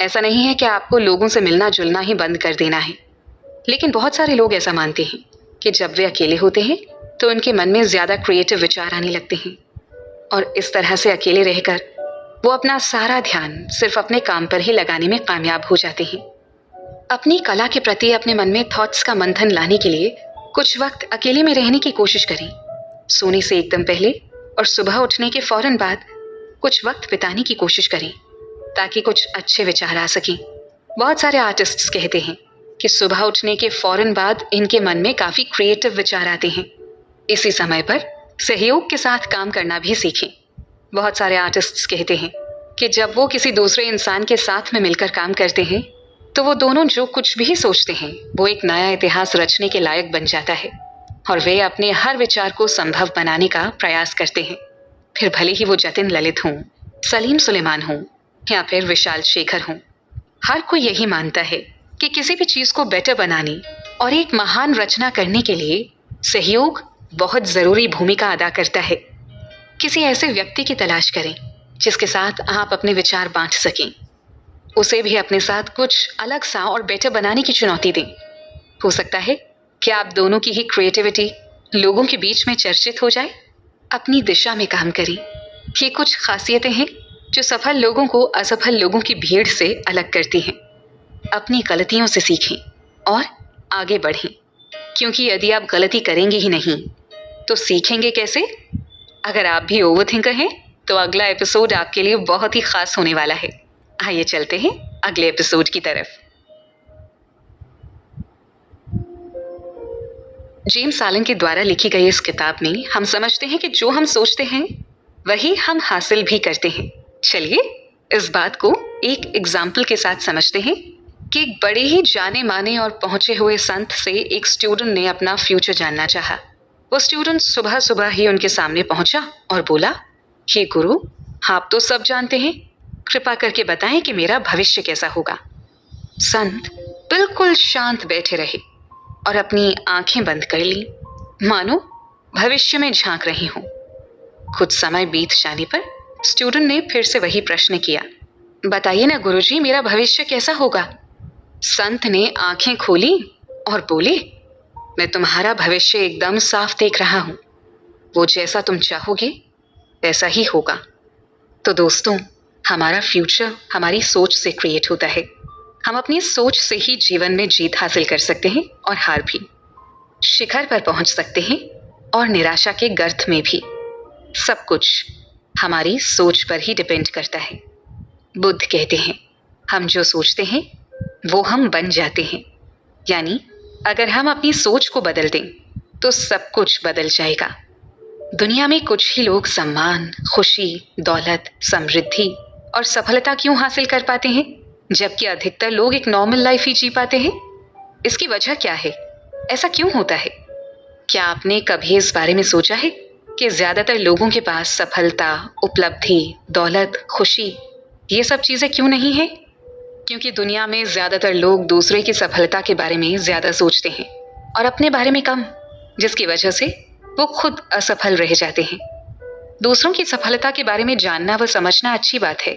Speaker 1: ऐसा नहीं है कि आपको लोगों से मिलना जुलना ही बंद कर देना है, लेकिन बहुत सारे लोग ऐसा मानते हैं कि जब वे अकेले होते हैं तो उनके मन में ज्यादा क्रिएटिव विचार आने लगते हैं और इस तरह से अकेले रहकर वो अपना सारा ध्यान सिर्फ अपने काम पर ही लगाने में कामयाब हो जाते हैं। अपनी कला के प्रति अपने मन में थॉट्स का मंथन लाने के लिए कुछ वक्त अकेले में रहने की कोशिश करें। सोने से एकदम पहले और सुबह उठने के फौरन बाद कुछ वक्त बिताने की कोशिश करें ताकि कुछ अच्छे विचार आ सकें। बहुत सारे आर्टिस्ट्स कहते हैं कि सुबह उठने के फौरन बाद इनके मन में काफी क्रिएटिव विचार आते हैं। इसी समय पर सहयोग के साथ काम करना भी सीखें। बहुत सारे आर्टिस्ट्स कहते हैं कि जब वो किसी दूसरे इंसान के साथ में मिलकर काम करते हैं तो वो दोनों जो कुछ भी सोचते हैं वो एक नया इतिहास रचने के लायक बन जाता है और वे अपने हर विचार को संभव बनाने का प्रयास करते हैं। फिर भले ही वो जतिन ललित हों, सलीम सुलेमान हों या फिर विशाल शेखर हों, हर कोई यही मानता है कि किसी भी चीज को बेटर बनाने और एक महान रचना करने के लिए सहयोग बहुत जरूरी भूमिका अदा करता है। किसी ऐसे व्यक्ति की तलाश करें जिसके साथ आप अपने विचार बांट सकें। उसे भी अपने साथ कुछ अलग सा और बेटर बनाने की चुनौती दें। हो सकता है कि आप दोनों की ही क्रिएटिविटी लोगों के बीच में चर्चित हो जाए। अपनी दिशा में काम करें। ये कुछ खासियतें हैं जो सफल लोगों को असफल लोगों की भीड़ से अलग करती हैं। अपनी गलतियों से सीखें और आगे बढ़ें, क्योंकि यदि आप गलती करेंगे ही नहीं तो सीखेंगे कैसे? अगर आप भी ओवरथिंकर हैं तो अगला एपिसोड आपके लिए बहुत ही खास होने वाला है। आइए चलते हैं अगले एपिसोड की तरफ। जेम्स एलन के द्वारा लिखी गई इस किताब में हम समझते हैं कि जो हम सोचते हैं वही हम हासिल भी करते हैं। चलिए इस बात को एक एग्जाम्पल के साथ समझते हैं कि एक बड़े ही जाने माने और पहुंचे हुए संत से एक स्टूडेंट ने अपना फ्यूचर जानना चाहा। वो स्टूडेंट सुबह सुबह ही उनके सामने पहुंचा और बोला, हे गुरु, आप तो सब जानते हैं, कृपा करके बताएं कि मेरा भविष्य कैसा होगा। संत बिल्कुल शांत बैठे रहे और अपनी आंखें बंद कर ली, मानो भविष्य में झांक रही हूं। कुछ समय बीत जाने पर स्टूडेंट ने फिर से वही प्रश्न किया। बताइए ना गुरुजी, मेरा भविष्य कैसा होगा? संत ने आंखें खोली और बोले, मैं तुम्हारा भविष्य एकदम साफ देख रहा हूं। वो जैसा तुम चाहोगे वैसा ही होगा। तो दोस्तों, हमारा फ्यूचर हमारी सोच से क्रिएट होता है। हम अपनी सोच से ही जीवन में जीत हासिल कर सकते हैं और हार भी। शिखर पर पहुंच सकते हैं और निराशा के गर्त में भी। सब कुछ हमारी सोच पर ही डिपेंड करता है। बुद्ध कहते हैं, हम जो सोचते हैं वो हम बन जाते हैं। यानी अगर हम अपनी सोच को बदल दें तो सब कुछ बदल जाएगा। दुनिया में कुछ ही लोग सम्मान, खुशी, दौलत, समृद्धि और सफलता क्यों हासिल कर पाते हैं, जबकि अधिकतर लोग एक नॉर्मल लाइफ ही जी पाते हैं? इसकी वजह क्या है? ऐसा क्यों होता है? क्या आपने कभी इस बारे में सोचा है कि ज्यादातर लोगों के पास सफलता, उपलब्धि, दौलत, खुशी ये सब चीजें क्यों नहीं है? क्योंकि दुनिया में ज्यादातर लोग दूसरे की सफलता के बारे में ज्यादा सोचते हैं और अपने बारे में कम, जिसकी वजह से वो खुद असफल रह जाते हैं। दूसरों की सफलता के बारे में जानना व समझना अच्छी बात है,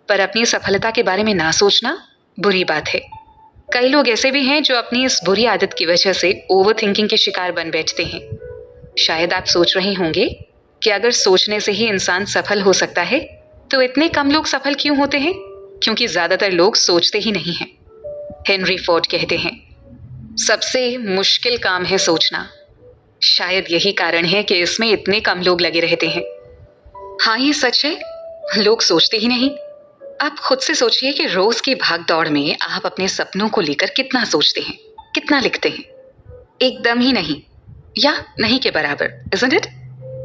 Speaker 1: पर अपनी सफलता के बारे में ना सोचना बुरी बात है। कई लोग ऐसे भी हैं जो अपनी इस बुरी आदत की वजह से ओवर थिंकिंग के शिकार बन बैठते हैं। शायद आप सोच रहे होंगे कि अगर सोचने से ही इंसान सफल हो सकता है तो इतने कम लोग सफल क्यों होते हैं? क्योंकि ज्यादातर लोग सोचते ही नहीं हैं। हेनरी फोर्ड कहते हैं, सबसे मुश्किल काम है सोचना। शायद यही कारण है कि इसमें इतने कम लोग लगे रहते हैं। हाँ, ये सच है, लोग सोचते ही नहीं। आप खुद से सोचिए कि रोज की भाग दौड़ में आप अपने सपनों को लेकर कितना सोचते हैं, कितना लिखते हैं। एकदम ही नहीं या नहीं के बराबर, isn't it?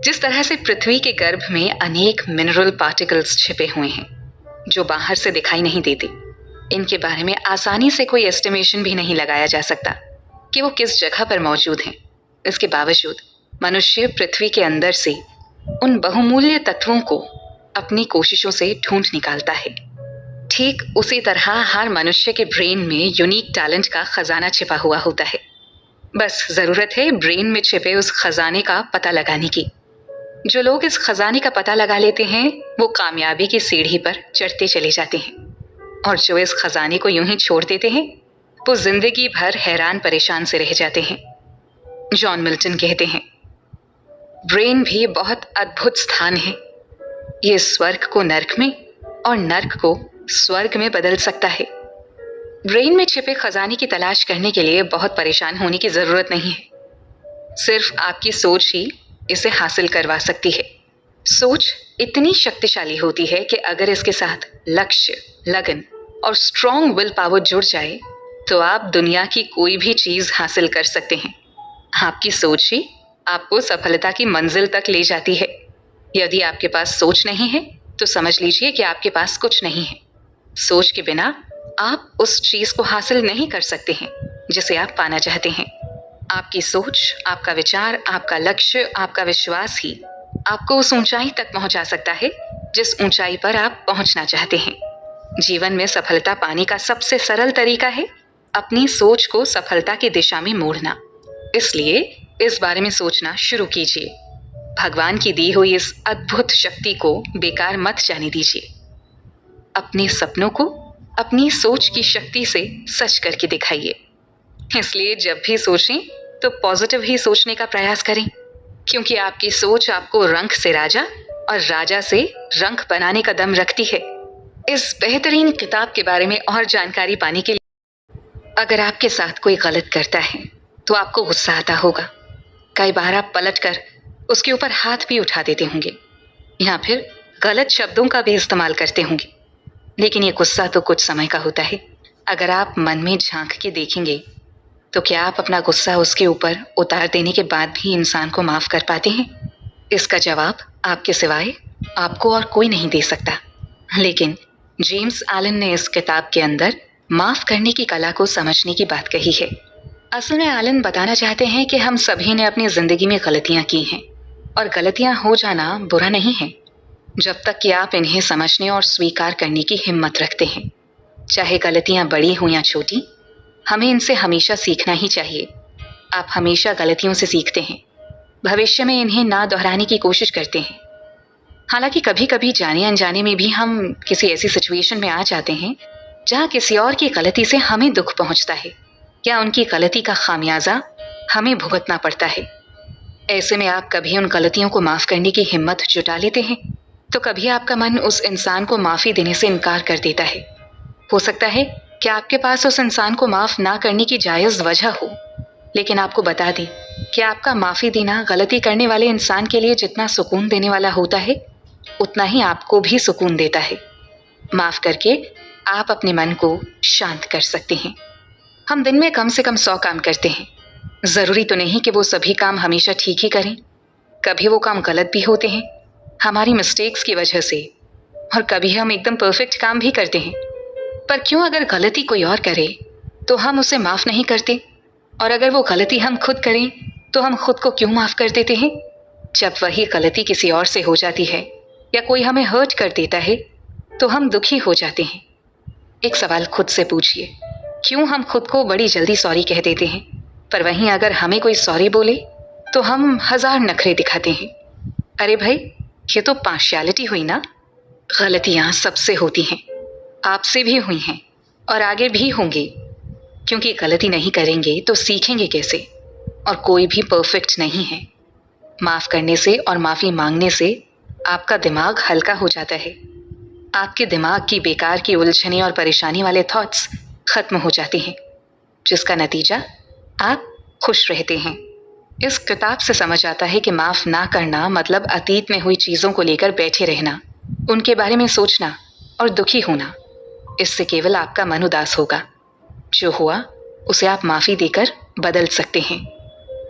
Speaker 1: जिस तरह से पृथ्वी के गर्भ में अनेक मिनरल पार्टिकल्स छिपे हुए हैं जो बाहर से दिखाई नहीं देते, इनके बारे में आसानी से कोई एस्टिमेशन भी नहीं लगाया जा सकता कि वो किस जगह पर मौजूद हैं। इसके बावजूद मनुष्य पृथ्वी के अंदर से उन बहुमूल्य तत्वों को अपनी कोशिशों से ढूंढ निकालता है। ठीक उसी तरह हर मनुष्य के ब्रेन में यूनिक टैलेंट का खजाना छिपा हुआ होता है। बस जरूरत है ब्रेन में छिपे उस खजाने का पता लगाने की। जो लोग इस खजाने का पता लगा लेते हैं वो कामयाबी की सीढ़ी पर चढ़ते चले जाते हैं, और जो इस खजाने को यूं ही छोड़ देते हैं वो जिंदगी भर हैरान परेशान से रह जाते हैं। जॉन मिल्टन कहते हैं, ब्रेन भी बहुत अद्भुत स्थान है। ये स्वर्ग को नर्क में और नर्क को स्वर्ग में बदल सकता है। ब्रेन में छिपे खजाने की तलाश करने के लिए बहुत परेशान होने की जरूरत नहीं है। सिर्फ आपकी सोच ही इसे हासिल करवा सकती है। सोच इतनी शक्तिशाली होती है कि अगर इसके साथ लक्ष्य, लगन और स्ट्रॉन्ग विल पावर जुड़ जाए तो आप दुनिया की कोई भी चीज हासिल कर सकते हैं। आपकी सोच ही आपको सफलता की मंजिल तक ले जाती है। यदि आपके पास सोच नहीं है तो समझ लीजिए कि आपके पास कुछ नहीं है। सोच के बिना आप उस चीज को हासिल नहीं कर सकते हैं जिसे आप पाना चाहते हैं। आपकी सोच, आपका विचार, आपका लक्ष्य, आपका विश्वास ही आपको उस ऊंचाई तक पहुंचा सकता है जिस ऊंचाई पर आप पहुंचना चाहते हैं। जीवन में सफलता पाने का सबसे सरल तरीका है अपनी सोच को सफलता की दिशा में मोड़ना। इसलिए इस बारे में सोचना शुरू कीजिए। भगवान की दी हुई इस अद्भुत शक्ति को बेकार मत जाने दीजिए। अपने सपनों को अपनी सोच की शक्ति से सच करके दिखाइए। इसलिए जब भी सोचें तो पॉजिटिव ही सोचने का प्रयास करें, क्योंकि आपकी सोच आपको रंक से राजा और राजा से रंक बनाने का दम रखती है। इस बेहतरीन किताब के बारे में और जानकारी पाने के लिए, अगर आपके साथ कोई गलत करता है तो आपको गुस्सा आता होगा। कई बार आप पलट कर उसके ऊपर हाथ भी उठा देते होंगे या फिर गलत शब्दों का भी इस्तेमाल करते होंगे। लेकिन ये गुस्सा तो कुछ समय का होता है। अगर आप मन में झांक के देखेंगे तो क्या आप अपना गुस्सा उसके ऊपर उतार देने के बाद भी इंसान को माफ कर पाते हैं? इसका जवाब आपके सिवाय आपको और कोई नहीं दे सकता। लेकिन जेम्स एलन ने इस किताब के अंदर माफ करने की कला को समझने की बात कही है। असल में एलन बताना चाहते हैं कि हम सभी ने अपनी जिंदगी में गलतियां की हैं और गलतियां हो जाना बुरा नहीं है, जब तक कि आप इन्हें समझने और स्वीकार करने की हिम्मत रखते हैं। चाहे गलतियां बड़ी हो या छोटी, हमें इनसे हमेशा सीखना ही चाहिए। आप हमेशा गलतियों से सीखते हैं, भविष्य में इन्हें ना दोहराने की कोशिश करते हैं हालांकि कभी कभी जाने अनजाने में भी हम किसी ऐसी सिचुएशन में आ जाते हैं जहां किसी और की गलती से हमें दुख पहुंचता है या उनकी गलती का खामियाजा हमें भुगतना पड़ता है। ऐसे में आप कभी उन गलतियों को माफ करने की हिम्मत जुटा लेते हैं, तो कभी आपका मन उस इंसान को माफी देने से इनकार कर देता है। हो सकता है कि आपके पास उस इंसान को माफ ना करने की जायज वजह हो, लेकिन आपको बता दें कि आपका माफी देना गलती करने वाले इंसान के लिए जितना सुकून देने वाला होता है, उतना ही आपको भी सुकून देता है। माफ करके आप अपने मन को शांत कर सकते हैं। हम दिन में कम से कम 100 काम करते हैं। जरूरी तो नहीं कि वो सभी काम हमेशा ठीक ही करें। कभी वो काम गलत भी होते हैं हमारी मिस्टेक्स की वजह से, और कभी हम एकदम परफेक्ट काम भी करते हैं। पर क्यों अगर गलती कोई और करे तो हम उसे माफ नहीं करते, और अगर वो गलती हम खुद करें तो हम खुद को क्यों माफ कर देते हैं? जब वही गलती किसी और से हो जाती है या कोई हमें हर्ट कर देता है तो हम दुखी हो जाते हैं। एक सवाल खुद से पूछिए, क्यों हम खुद को बड़ी जल्दी सॉरी कह देते हैं, पर वहीं अगर हमें कोई सॉरी बोले तो हम 1000 नखरे दिखाते हैं। अरे भाई, ये तो पार्शियलिटी हुई ना। गलतियां सबसे होती हैं, आपसे भी हुई हैं और आगे भी होंगी, क्योंकि गलती नहीं करेंगे तो सीखेंगे कैसे, और कोई भी परफेक्ट नहीं है। माफ करने से और माफी मांगने से आपका दिमाग हल्का हो जाता है। आपके दिमाग की बेकार की उलझने और परेशानी वाले थॉट्स खत्म हो जाते हैं, जिसका नतीजा आप खुश रहते हैं। इस किताब से समझ आता है कि माफ ना करना मतलब अतीत में हुई चीजों को लेकर बैठे रहना, उनके बारे में सोचना और दुखी होना। इससे केवल आपका मन उदास होगा। जो हुआ उसे आप माफी देकर बदल सकते हैं।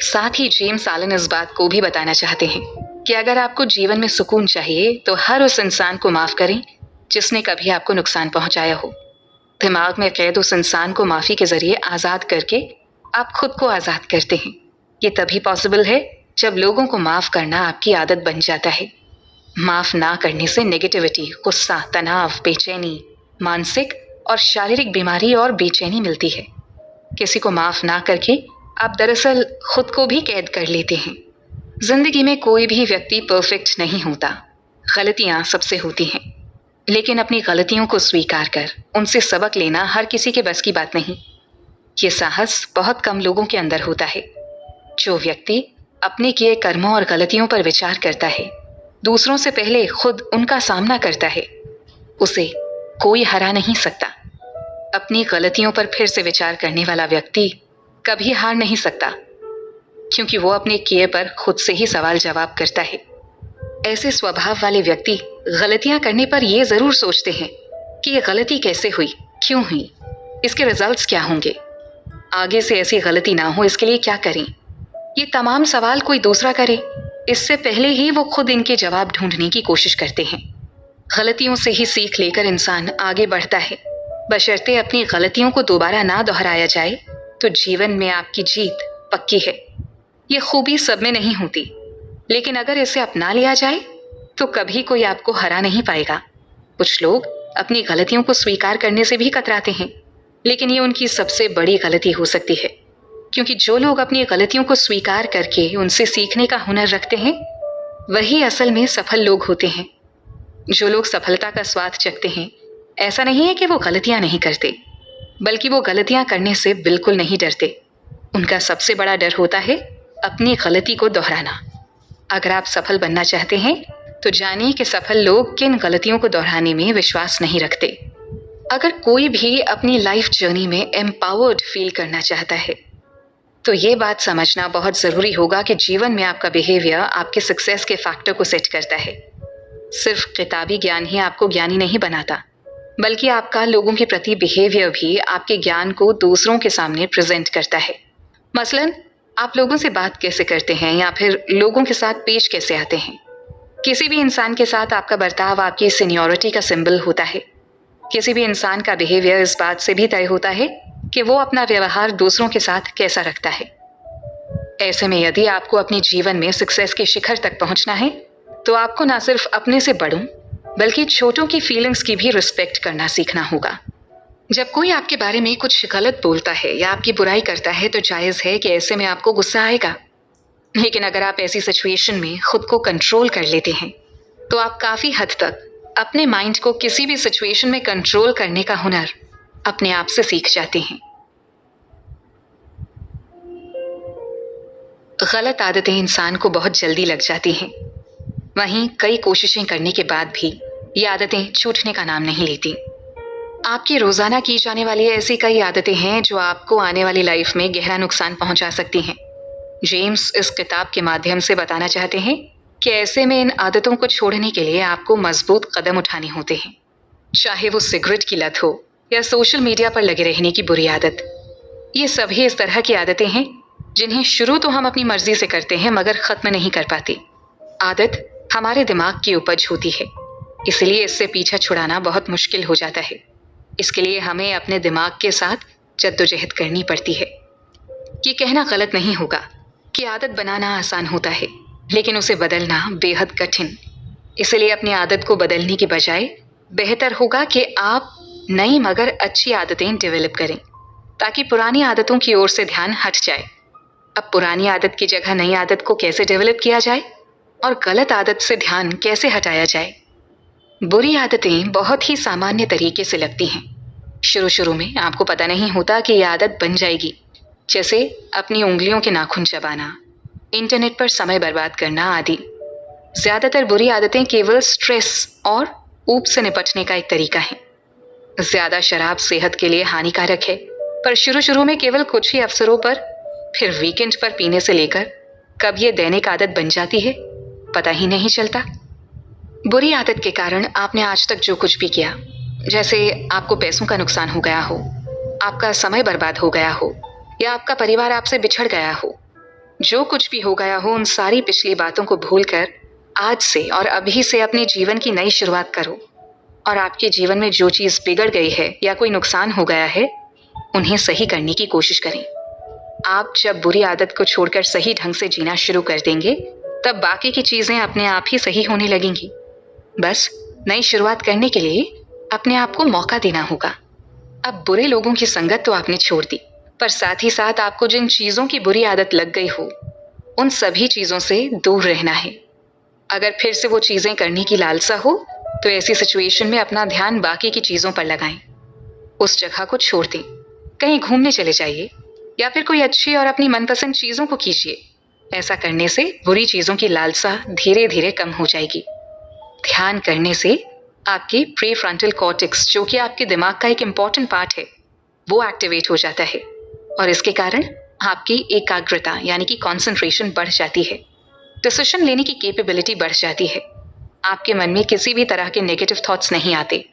Speaker 1: साथ ही जेम्स एलन इस बात को भी बताना चाहते हैं कि अगर आपको जीवन में सुकून चाहिए तो हर उस इंसान को माफ करें जिसने कभी आपको नुकसान पहुंचाया हो। दिमाग में कैद उस इंसान को माफी के जरिए आजाद करके आप खुद को आजाद करते हैं। ये तभी पॉसिबल है जब लोगों को माफ करना आपकी आदत बन जाता है। माफ ना करने से नेगेटिविटी, गुस्सा, तनाव, बेचैनी, मानसिक और शारीरिक बीमारी और बेचैनी मिलती है। किसी को माफ ना करके आप दरअसल खुद को भी कैद कर लेते हैं। जिंदगी में कोई भी व्यक्ति परफेक्ट नहीं होता, गलतियां सबसे होती हैं, लेकिन अपनी गलतियों को स्वीकार कर उनसे सबक लेना हर किसी के बस की बात नहीं। ये साहस बहुत कम लोगों के अंदर होता है। जो व्यक्ति अपने किए कर्मों और गलतियों पर विचार करता है, दूसरों से पहले खुद उनका सामना करता है, उसे कोई हरा नहीं सकता। अपनी गलतियों पर फिर से विचार करने वाला व्यक्ति कभी हार नहीं सकता, क्योंकि वो अपने किए पर खुद से ही सवाल जवाब करता है। ऐसे स्वभाव वाले व्यक्ति गलतियां करने पर ये जरूर सोचते हैं कि ये गलती कैसे हुई, क्यों हुई, इसके रिजल्ट्स क्या होंगे, आगे से ऐसी गलती ना हो इसके लिए क्या करें। ये तमाम सवाल कोई दूसरा करे इससे पहले ही वो खुद इनके जवाब ढूंढने की कोशिश करते हैं। गलतियों से ही सीख लेकर इंसान आगे बढ़ता है। बशर्ते अपनी गलतियों को दोबारा ना दोहराया जाए तो जीवन में आपकी जीत पक्की है। ये खूबी सब में नहीं होती, लेकिन अगर इसे अपना लिया जाए तो कभी कोई आपको हरा नहीं पाएगा। कुछ लोग अपनी गलतियों को स्वीकार करने से भी कतराते हैं, लेकिन ये उनकी सबसे बड़ी गलती हो सकती है, क्योंकि जो लोग अपनी गलतियों को स्वीकार करके उनसे सीखने का हुनर रखते हैं वही असल में सफल लोग होते हैं। जो लोग सफलता का स्वाद चखते हैं, ऐसा नहीं है कि वो गलतियां नहीं करते, बल्कि वो गलतियां करने से बिल्कुल नहीं डरते। उनका सबसे बड़ा डर होता है अपनी गलती को दोहराना। अगर आप सफल बनना चाहते हैं तो जानिए कि सफल लोग किन गलतियों को दोहराने में विश्वास नहीं रखते। अगर कोई भी अपनी लाइफ जर्नी में एम्पावर्ड फील करना चाहता है तो ये बात समझना बहुत ज़रूरी होगा कि जीवन में आपका बिहेवियर आपके सक्सेस के फैक्टर को सेट करता है। सिर्फ किताबी ज्ञान ही आपको ज्ञानी नहीं बनाता, बल्कि आपका लोगों के प्रति बिहेवियर भी आपके ज्ञान को दूसरों के सामने प्रेजेंट करता है। मसलन आप लोगों से बात कैसे करते हैं या फिर लोगों के साथ पेश कैसे आते हैं। किसी भी इंसान के साथ आपका बर्ताव आपकी सीनियरिटी का सिंबल होता है। किसी भी इंसान का बिहेवियर इस बात से भी तय होता है कि वो अपना व्यवहार दूसरों के साथ कैसा रखता है। ऐसे में यदि आपको अपने जीवन में सक्सेस के शिखर तक पहुंचना है तो आपको ना सिर्फ अपने से बड़ों बल्कि छोटों की फीलिंग्स की भी रिस्पेक्ट करना सीखना होगा। जब कोई आपके बारे में कुछ गलत बोलता है या आपकी बुराई करता है तो जायज़ है कि ऐसे में आपको गुस्सा आएगा, लेकिन अगर आप ऐसी सिचुएशन में खुद को कंट्रोल कर लेते हैं तो आप काफ़ी हद तक अपने माइंड को किसी भी सिचुएशन में कंट्रोल करने का हुनर अपने आप से सीख जाते हैं। गलत आदतें इंसान को बहुत जल्दी लग जाती हैं। वहीं कई कोशिशें करने के बाद भी ये आदतें छूटने का नाम नहीं लेती। आपकी रोजाना की जाने वाली ऐसी कई आदतें हैं जो आपको आने वाली लाइफ में गहरा नुकसान पहुंचा सकती हैं। जेम्स इस किताब के माध्यम से बताना चाहते हैं कि ऐसे में इन आदतों को छोड़ने के लिए आपको मजबूत कदम उठाने होते हैं, चाहे वो सिगरेट की लत हो या सोशल मीडिया पर लगे रहने की बुरी आदत। ये सभी इस तरह की आदतें हैं जिन्हें शुरू तो हम अपनी मर्जी से करते हैं मगर खत्म नहीं कर पाते। आदत हमारे दिमाग की उपज होती है, इसलिए इससे पीछा छुड़ाना बहुत मुश्किल हो जाता है। इसके लिए हमें अपने दिमाग के साथ जद्दोजहद करनी पड़ती है। ये कहना गलत नहीं होगा कि आदत बनाना आसान होता है, लेकिन उसे बदलना बेहद कठिन। इसलिए अपनी आदत को बदलने के बजाय बेहतर होगा कि आप नई मगर अच्छी आदतें डेवलप करें, ताकि पुरानी आदतों की ओर से ध्यान हट जाए। अब पुरानी आदत की जगह नई आदत को कैसे डेवलप किया जाए और गलत आदत से ध्यान कैसे हटाया जाए। बुरी आदतें बहुत ही सामान्य तरीके से लगती हैं। शुरू शुरू में आपको पता नहीं होता कि यह आदत बन जाएगी, जैसे अपनी उंगलियों के नाखून चबाना, इंटरनेट पर समय बर्बाद करना आदि। ज्यादातर बुरी आदतें केवल स्ट्रेस और ऊब से निपटने का एक तरीका है। ज्यादा शराब सेहत के लिए हानिकारक है, पर शुरू शुरू में केवल कुछ ही अवसरों पर, फिर वीकेंड पर पीने से लेकर कब ये दैनिक आदत बन जाती है पता ही नहीं चलता। बुरी आदत के कारण आपने आज तक जो कुछ भी किया, जैसे आपको पैसों का नुकसान हो गया हो, आपका समय बर्बाद हो गया हो या आपका परिवार आपसे बिछड़ गया हो, जो कुछ भी हो गया हो, उन सारी पिछली बातों को भूलकर आज से और अभी से अपने जीवन की नई शुरुआत करो। और आपके जीवन में जो चीज़ बिगड़ गई है या कोई नुकसान हो गया है, उन्हें सही करने की कोशिश करें। आप जब बुरी आदत को छोड़कर सही ढंग से जीना शुरू कर देंगे, तब बाकी की चीज़ें अपने आप ही सही होने लगेंगी। बस नई शुरुआत करने के लिए अपने आप को मौका देना होगा। अब बुरे लोगों की संगत तो आपने छोड़ दी, पर साथ ही साथ आपको जिन चीज़ों की बुरी आदत लग गई हो, उन सभी चीज़ों से दूर रहना है। अगर फिर से वो चीज़ें करने की लालसा हो, तो ऐसी सिचुएशन में अपना ध्यान बाकी की चीज़ों पर लगाएं। उस जगह को छोड़ दें, कहीं घूमने चले जाइए या फिर कोई अच्छी और अपनी मनपसंद चीज़ों को कीजिए। ऐसा करने से बुरी चीज़ों की लालसा धीरे धीरे कम हो जाएगी। ध्यान करने से आपके प्रीफ्रंटल कॉर्टेक्स, जो कि आपके दिमाग का एक इम्पॉर्टेंट पार्ट है, वो एक्टिवेट हो जाता है और इसके कारण आपकी एकाग्रता यानी कि कंसंट्रेशन बढ़ जाती है। डिसीजन लेने की कैपेबिलिटी बढ़ जाती है। आपके मन में किसी भी तरह के नेगेटिव थॉट्स नहीं आते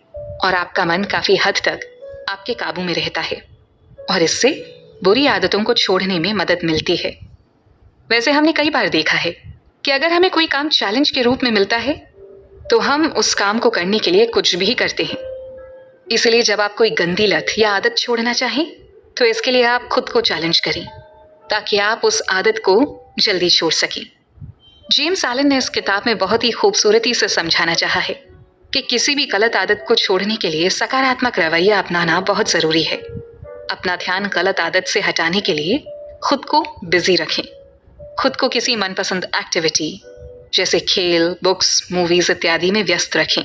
Speaker 1: और आपका मन काफ़ी हद तक आपके काबू में रहता है और इससे बुरी आदतों को छोड़ने में मदद मिलती है। वैसे हमने कई बार देखा है कि अगर हमें कोई काम चैलेंज के रूप में मिलता है, तो हम उस काम को करने के लिए कुछ भी करते हैं। इसलिए जब आप कोई गंदी लत या आदत छोड़ना चाहें, तो इसके लिए आप खुद को चैलेंज करें, ताकि आप उस आदत को जल्दी छोड़ सकें। जेम्स एलन ने इस किताब में बहुत ही खूबसूरती से समझाना चाहा है कि किसी भी गलत आदत को छोड़ने के लिए सकारात्मक रवैया अपनाना बहुत ज़रूरी है। अपना ध्यान गलत आदत से हटाने के लिए खुद को बिजी रखें। खुद को किसी मनपसंद एक्टिविटी जैसे खेल, बुक्स, मूवीज इत्यादि में व्यस्त रखें।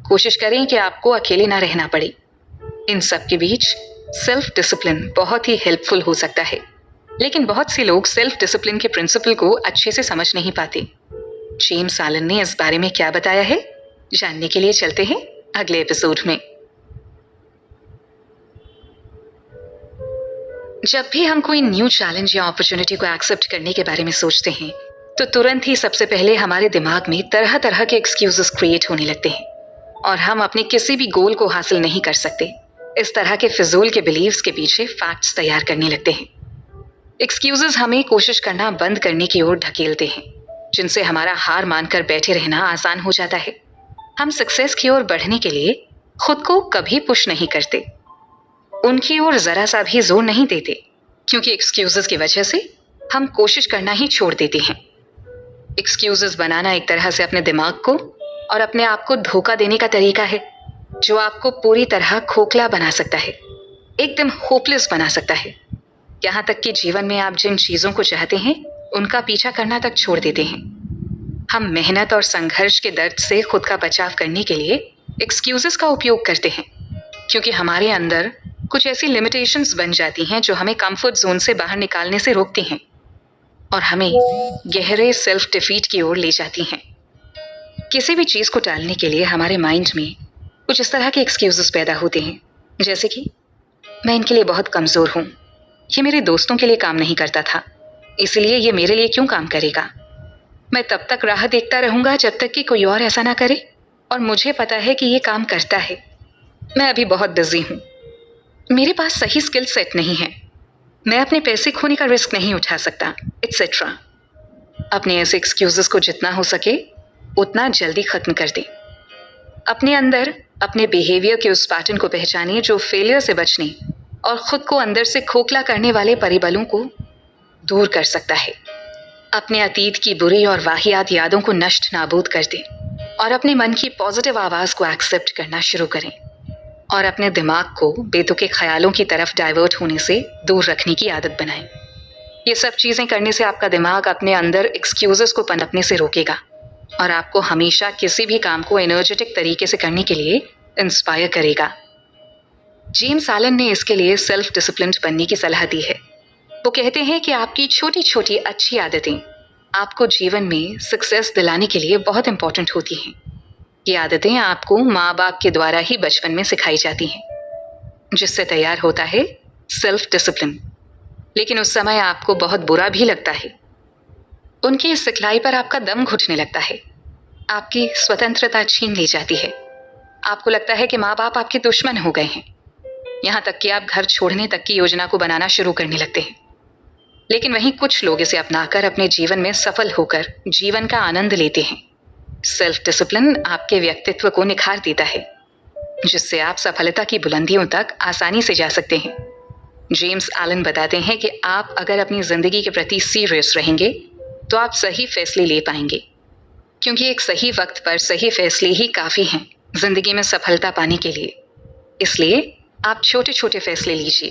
Speaker 1: कोशिश करें कि आपको अकेले ना रहना पड़े। इन सब के बीच सेल्फ डिसिप्लिन बहुत ही हेल्पफुल हो सकता है, लेकिन बहुत से लोग सेल्फ डिसिप्लिन के प्रिंसिपल को अच्छे से समझ नहीं पाते। जेम्स एलन ने इस बारे में क्या बताया है, जानने के लिए चलते हैं अगले एपिसोड में। जब भी हम कोई न्यू चैलेंज या अपॉर्चुनिटी को एक्सेप्ट करने के बारे में सोचते हैं, तो तुरंत ही सबसे पहले हमारे दिमाग में तरह तरह के एक्सक्यूजेस क्रिएट होने लगते हैं और हम अपने किसी भी गोल को हासिल नहीं कर सकते। इस तरह के फिजूल के बिलीव्स के पीछे फैक्ट्स तैयार करने लगते हैं। एक्सक्यूजेस हमें कोशिश करना बंद करने की ओर ढकेलते हैं, जिनसे हमारा हार मानकर बैठे रहना आसान हो जाता है। हम सक्सेस की ओर बढ़ने के लिए खुद को कभी पुश नहीं करते, उनकी ओर जरा सा भी जोर नहीं देते, क्योंकि एक्सक्यूजेस की वजह से हम कोशिश करना ही छोड़ देते हैं। एक्सक्यूजेस बनाना एक तरह से अपने दिमाग को और अपने आप को धोखा देने का तरीका है, जो आपको पूरी तरह खोखला बना सकता है, एकदम होपलेस बना सकता है। यहाँ तक कि जीवन में आप जिन चीज़ों को चाहते हैं, उनका पीछा करना तक छोड़ देते हैं। हम मेहनत और संघर्ष के दर्द से खुद का बचाव करने के लिए एक्सक्यूजेस का उपयोग करते हैं, क्योंकि हमारे अंदर कुछ ऐसी लिमिटेशंस बन जाती हैं जो हमें कंफर्ट जोन से बाहर निकालने से रोकती हैं और हमें गहरे सेल्फ डिफीट की ओर ले जाती हैं। किसी भी चीज़ को टालने के लिए हमारे माइंड में कुछ इस तरह के एक्सक्यूजेस पैदा होते हैं, जैसे कि मैं इनके लिए बहुत कमज़ोर हूँ, ये मेरे दोस्तों के लिए काम नहीं करता था, इसलिए ये मेरे लिए क्यों काम करेगा, मैं तब तक राह देखता रहूँगा जब तक कि कोई और ऐसा ना करे, और मुझे पता है कि ये काम करता है, मैं अभी बहुत बिजी हूँ, मेरे पास सही स्किल सेट नहीं है, मैं अपने पैसे खोने का रिस्क नहीं उठा सकता, एटसेट्रा। अपने ऐसे एक्सक्यूजेस को जितना हो सके उतना जल्दी ख़त्म कर दें। अपने अंदर अपने बिहेवियर के उस पैटर्न को पहचानिए जो फेलियर से बचने और ख़ुद को अंदर से खोखला करने वाले परिबलों को दूर कर सकता है। अपने अतीत की बुरी और वाहियात यादों को नष्ट नाबूद कर दें और अपने मन की पॉजिटिव आवाज़ को एक्सेप्ट करना शुरू करें और अपने दिमाग को बेतुके ख्यालों की तरफ डाइवर्ट होने से दूर रखने की आदत बनाएं। ये सब चीज़ें करने से आपका दिमाग अपने अंदर एक्सक्यूजेस को पनपने से रोकेगा और आपको हमेशा किसी भी काम को एनर्जेटिक तरीके से करने के लिए इंस्पायर करेगा। जेम्स एलन ने इसके लिए सेल्फ डिसिप्लिन्ड बनने की सलाह दी है। वो कहते हैं कि आपकी छोटी छोटी अच्छी आदतें आपको जीवन में सक्सेस दिलाने के लिए बहुत इंपॉर्टेंट होती हैं। ये आदतें आपको माँ बाप के द्वारा ही बचपन में सिखाई जाती हैं, जिससे तैयार होता है सेल्फ डिसिप्लिन। लेकिन उस समय आपको बहुत बुरा भी लगता है। उनकी इस सिखलाई पर आपका दम घुटने लगता है, आपकी स्वतंत्रता छीन ली जाती है, आपको लगता है कि माँ बाप आपके दुश्मन हो गए हैं, यहाँ तक कि आप घर छोड़ने तक की योजना को बनाना शुरू करने लगते हैं। लेकिन वहीं कुछ लोग इसे अपनाकर अपने जीवन में सफल होकर जीवन का आनंद लेते हैं। सेल्फ डिसिप्लिन आपके व्यक्तित्व को निखार देता है, जिससे आप सफलता की बुलंदियों तक आसानी से जा सकते हैं। जेम्स एलन बताते हैं कि आप अगर अपनी ज़िंदगी के प्रति सीरियस रहेंगे तो आप सही फैसले ले पाएंगे, क्योंकि एक सही वक्त पर सही फैसले ही काफ़ी हैं ज़िंदगी में सफलता पाने के लिए। इसलिए आप छोटे छोटे फैसले लीजिए,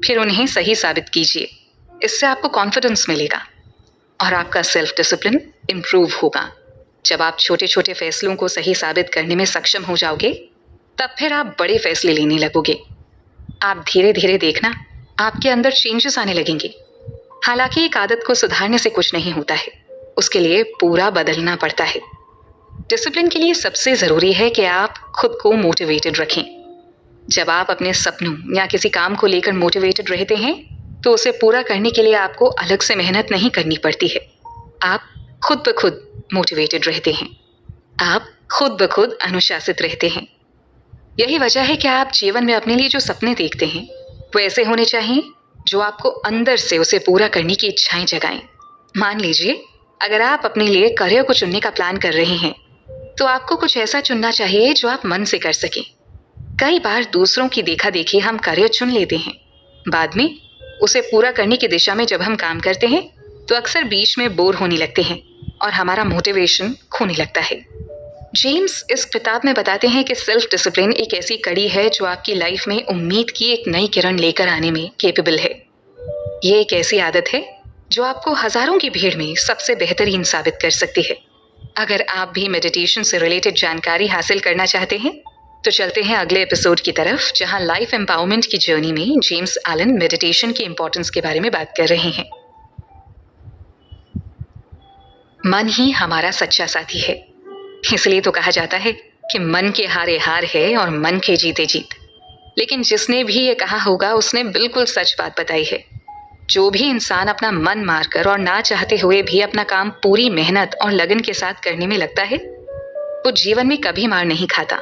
Speaker 1: फिर उन्हें सही साबित कीजिए। इससे आपको कॉन्फिडेंस मिलेगा और आपका सेल्फ डिसिप्लिन इम्प्रूव होगा। जब आप छोटे छोटे फैसलों को सही साबित करने में सक्षम हो जाओगे, तब फिर आप बड़े फैसले लेने लगोगे। आप धीरे धीरे देखना आपके अंदर चेंजेस आने लगेंगे। हालांकि एक आदत को सुधारने से कुछ नहीं होता है, उसके लिए पूरा बदलना पड़ता है। डिसिप्लिन के लिए सबसे ज़रूरी है कि आप खुद को मोटिवेटेड रखें। जब आप अपने सपनों या किसी काम को लेकर मोटिवेटेड रहते हैं तो उसे पूरा करने के लिए आपको अलग से मेहनत नहीं करनी पड़ती है। आप खुद ब खुद मोटिवेटेड रहते हैं, आप खुद ब खुद अनुशासित रहते हैं। यही वजह है कि आप जीवन में अपने लिए जो सपने देखते हैं वो ऐसे होने चाहिए जो आपको अंदर से उसे पूरा करने की इच्छाएं जगाएं। मान लीजिए अगर आप अपने लिए करियर को चुनने का प्लान कर रहे हैं तो आपको कुछ ऐसा चुनना चाहिए जो आप मन से कर सकें। कई बार दूसरों की देखा देखी हम करियर चुन लेते हैं, बाद में उसे पूरा करने की दिशा में जब हम काम करते हैं तो अक्सर बीच में बोर होने लगते हैं और हमारा मोटिवेशन खोने लगता है। जेम्स इस किताब में बताते हैं कि सेल्फ डिसिप्लिन एक ऐसी कड़ी है जो आपकी लाइफ में उम्मीद की एक नई किरण लेकर आने में कैपेबल है। ये एक ऐसी आदत है जो आपको हजारों की भीड़ में सबसे बेहतरीन साबित कर सकती है। अगर आप भी मेडिटेशन से रिलेटेड जानकारी हासिल करना चाहते हैं तो चलते हैं अगले एपिसोड की तरफ, जहां लाइफ एम्पावरमेंट की जर्नी में जेम्स एलन मेडिटेशन की इंपॉर्टेंस के बारे में बात कर रहे हैं। मन ही हमारा सच्चा साथी है, इसलिए तो कहा जाता है कि मन के हारे हार है और मन के जीते जीत। लेकिन जिसने भी ये कहा होगा उसने बिल्कुल सच बात बताई है। जो भी इंसान अपना मन मारकर और ना चाहते हुए भी अपना काम पूरी मेहनत और लगन के साथ करने में लगता है वो जीवन में कभी मार नहीं खाता।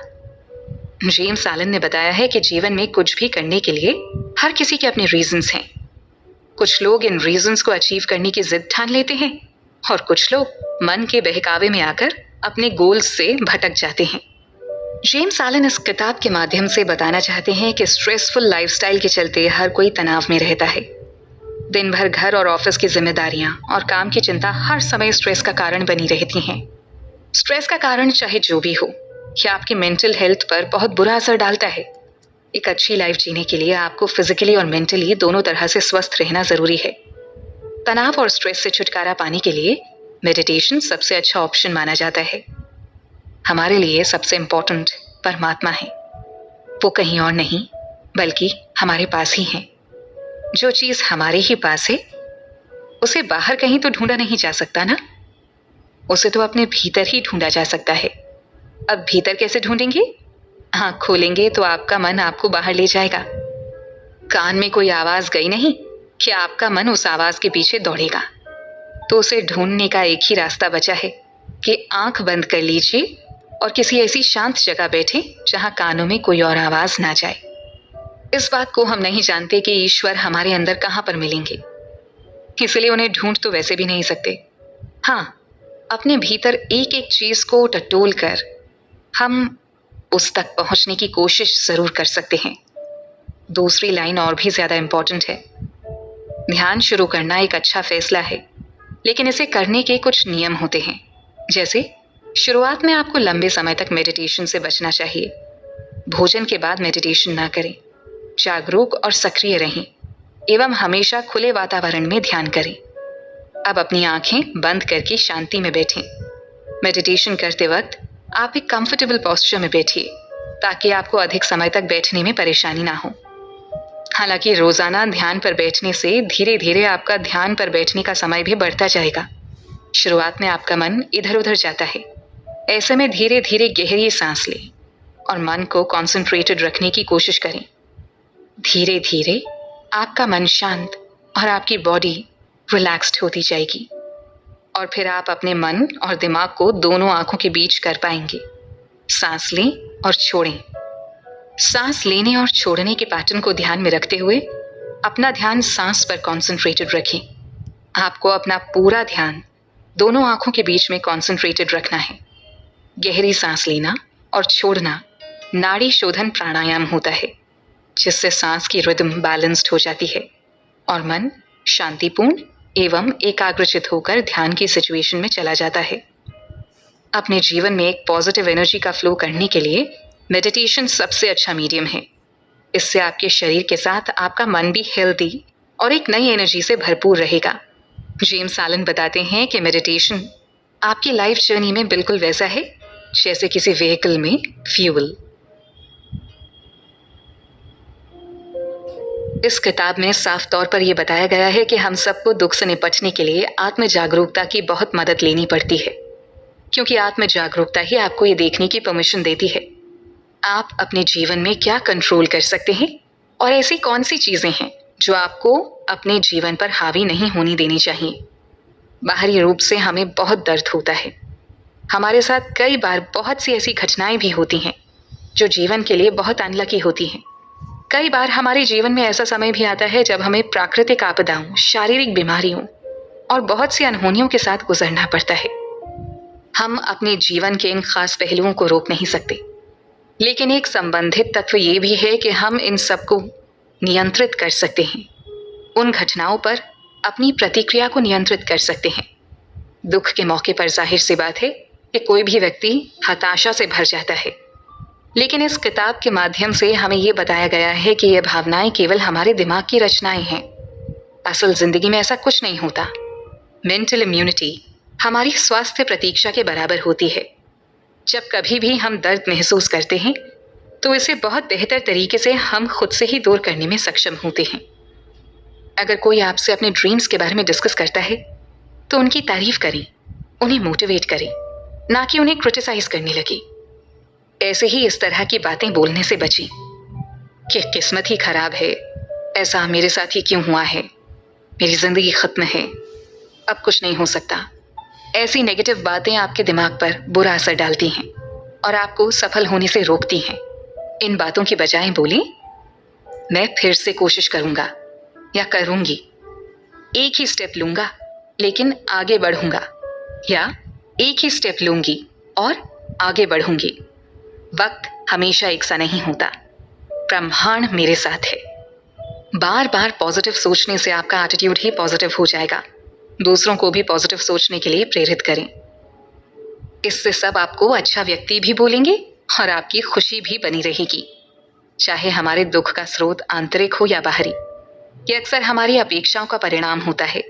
Speaker 1: जेम्स एलन ने बताया है कि जीवन में कुछ भी करने के लिए हर किसी के अपने रीजंस हैं। कुछ लोग इन रीजंस को अचीव करने की जिद ठान लेते हैं और कुछ लोग मन के बहकावे में आकर अपने गोल्स से भटक जाते हैं। जेम्स एलन इस किताब के माध्यम से बताना चाहते हैं कि स्ट्रेसफुल लाइफस्टाइल के चलते हर कोई तनाव में रहता है। दिन भर घर और ऑफिस की जिम्मेदारियां और काम की चिंता हर समय स्ट्रेस का कारण बनी रहती हैं। स्ट्रेस का कारण चाहे जो भी हो, यह आपकी मेंटल हेल्थ पर बहुत बुरा असर डालता है। एक अच्छी लाइफ जीने के लिए आपको फिजिकली और मेंटली दोनों तरह से स्वस्थ रहना जरूरी है। तनाव और स्ट्रेस से छुटकारा पाने के लिए मेडिटेशन सबसे अच्छा ऑप्शन माना जाता है। हमारे लिए सबसे इम्पोर्टेंट परमात्मा है। वो कहीं और नहीं बल्कि हमारे पास ही है। जो चीज हमारे ही पास है उसे बाहर कहीं तो ढूंढा नहीं जा सकता ना, उसे तो अपने भीतर ही ढूंढा जा सकता है। अब भीतर कैसे ढूंढेंगे? आँख खोलेंगे तो आपका मन आपको बाहर ले जाएगा। कान में कोई आवाज गई नहीं कि आपका मन उस आवाज के पीछे दौड़ेगा। तो उसे ढूंढने का एक ही रास्ता बचा है कि आंख बंद कर लीजिए और किसी ऐसी शांत जगह बैठे जहां कानों में कोई और आवाज ना जाए। इस बात को हम नहीं जानते कि ईश्वर हमारे अंदर कहां पर मिलेंगे, इसलिए उन्हें ढूंढ तो वैसे भी नहीं सकते। हाँ, अपने भीतर एक एक चीज को टटोल कर हम उस तक पहुंचने की कोशिश जरूर कर सकते हैं। दूसरी लाइन और भी ज्यादा इंपॉर्टेंट है। ध्यान शुरू करना एक अच्छा फैसला है, लेकिन इसे करने के कुछ नियम होते हैं। जैसे शुरुआत में आपको लंबे समय तक मेडिटेशन से बचना चाहिए। भोजन के बाद मेडिटेशन ना करें। जागरूक और सक्रिय रहें एवं हमेशा खुले वातावरण में ध्यान करें। अब अपनी आंखें बंद करके शांति में बैठें। मेडिटेशन करते वक्त आप एक कंफर्टेबल पोस्चर में बैठिए ताकि आपको अधिक समय तक बैठने में परेशानी ना हो। हालांकि रोजाना ध्यान पर बैठने से धीरे धीरे आपका ध्यान पर बैठने का समय भी बढ़ता जाएगा। शुरुआत में आपका मन इधर उधर जाता है। ऐसे में धीरे धीरे गहरी सांस लें और मन को कॉन्सेंट्रेटेड रखने की कोशिश करें। धीरे धीरे आपका मन शांत और आपकी बॉडी रिलैक्स्ड होती जाएगी और फिर आप अपने मन और दिमाग को दोनों आंखों के बीच कर पाएंगे। सांस लें और छोड़ें। सांस लेने और छोड़ने के पैटर्न को ध्यान में रखते हुए अपना ध्यान सांस पर कॉन्सेंट्रेटेड रखें। आपको अपना पूरा ध्यान दोनों आंखों के बीच में कॉन्सेंट्रेटेड रखना है। गहरी सांस लेना और छोड़ना नाड़ी शोधन प्राणायाम होता है, जिससे सांस की रिदम बैलेंस्ड हो जाती है और मन शांतिपूर्ण एवं एकाग्रचित होकर ध्यान की सिचुएशन में चला जाता है। अपने जीवन में एक पॉजिटिव एनर्जी का फ्लो करने के लिए मेडिटेशन सबसे अच्छा मीडियम है। इससे आपके शरीर के साथ आपका मन भी हेल्दी और एक नई एनर्जी से भरपूर रहेगा। जेम्स एलन बताते हैं कि मेडिटेशन आपकी लाइफ जर्नी में बिल्कुल वैसा है जैसे किसी व्हीकल में फ्यूल। इस किताब में साफ तौर पर यह बताया गया है कि हम सबको दुख से निपटने के लिए आत्म जागरूकता की बहुत मदद लेनी पड़ती है, क्योंकि आत्म जागरूकता ही आपको ये देखने की परमिशन देती है आप अपने जीवन में क्या कंट्रोल कर सकते हैं और ऐसी कौन सी चीजें हैं जो आपको अपने जीवन पर हावी नहीं होनी देनी चाहिए। बाहरी रूप से हमें बहुत दर्द होता है। हमारे साथ कई बार बहुत सी ऐसी घटनाएं भी होती हैं जो जीवन के लिए बहुत अनलकी होती हैं। कई बार हमारे जीवन में ऐसा समय भी आता है जब हमें प्राकृतिक आपदाओं, शारीरिक बीमारियों और बहुत सी अनहोनियों के साथ गुजरना पड़ता है। हम अपने जीवन के इन खास पहलुओं को रोक नहीं सकते, लेकिन एक संबंधित तत्व ये भी है कि हम इन सबको नियंत्रित कर सकते हैं। उन घटनाओं पर अपनी प्रतिक्रिया को नियंत्रित कर सकते हैं। दुख के मौके पर जाहिर सी बात है कि कोई भी व्यक्ति हताशा से भर जाता है, लेकिन इस किताब के माध्यम से हमें ये बताया गया है कि ये भावनाएं केवल हमारे दिमाग की रचनाएं हैं। असल जिंदगी में ऐसा कुछ नहीं होता। मेंटल इम्यूनिटी हमारी स्वास्थ्य प्रतीक्षा के बराबर होती है। जब कभी भी हम दर्द महसूस करते हैं तो इसे बहुत बेहतर तरीके से हम खुद से ही दूर करने में सक्षम होते हैं। अगर कोई आपसे अपने ड्रीम्स के बारे में डिस्कस करता है तो उनकी तारीफ करें, उन्हें मोटिवेट करें, ना कि उन्हें क्रिटिसाइज करने लगे। ऐसे ही इस तरह की बातें बोलने से बचें कि किस्मत ही खराब है, ऐसा मेरे साथ ही क्यों हुआ है, मेरी जिंदगी खत्म है, अब कुछ नहीं हो सकता। ऐसी नेगेटिव बातें आपके दिमाग पर बुरा असर डालती हैं और आपको सफल होने से रोकती हैं। इन बातों की बजाय बोलें, मैं फिर से कोशिश करूंगा या करूंगी, एक ही स्टेप लूंगा लेकिन आगे बढ़ूंगा, या एक ही स्टेप लूंगी और आगे बढ़ूंगी। वक्त हमेशा एक सा नहीं होता, ब्रह्मांड मेरे साथ है। बार बार पॉजिटिव सोचने से आपका एटीट्यूड ही पॉजिटिव हो जाएगा। दूसरों को भी पॉजिटिव सोचने के लिए प्रेरित करें। इससे सब आपको अच्छा व्यक्ति भी बोलेंगे और आपकी खुशी भी बनी रहेगी। चाहे हमारे दुख का स्रोत आंतरिक हो या बाहरी, ये अक्सर हमारी अपेक्षाओं का परिणाम होता है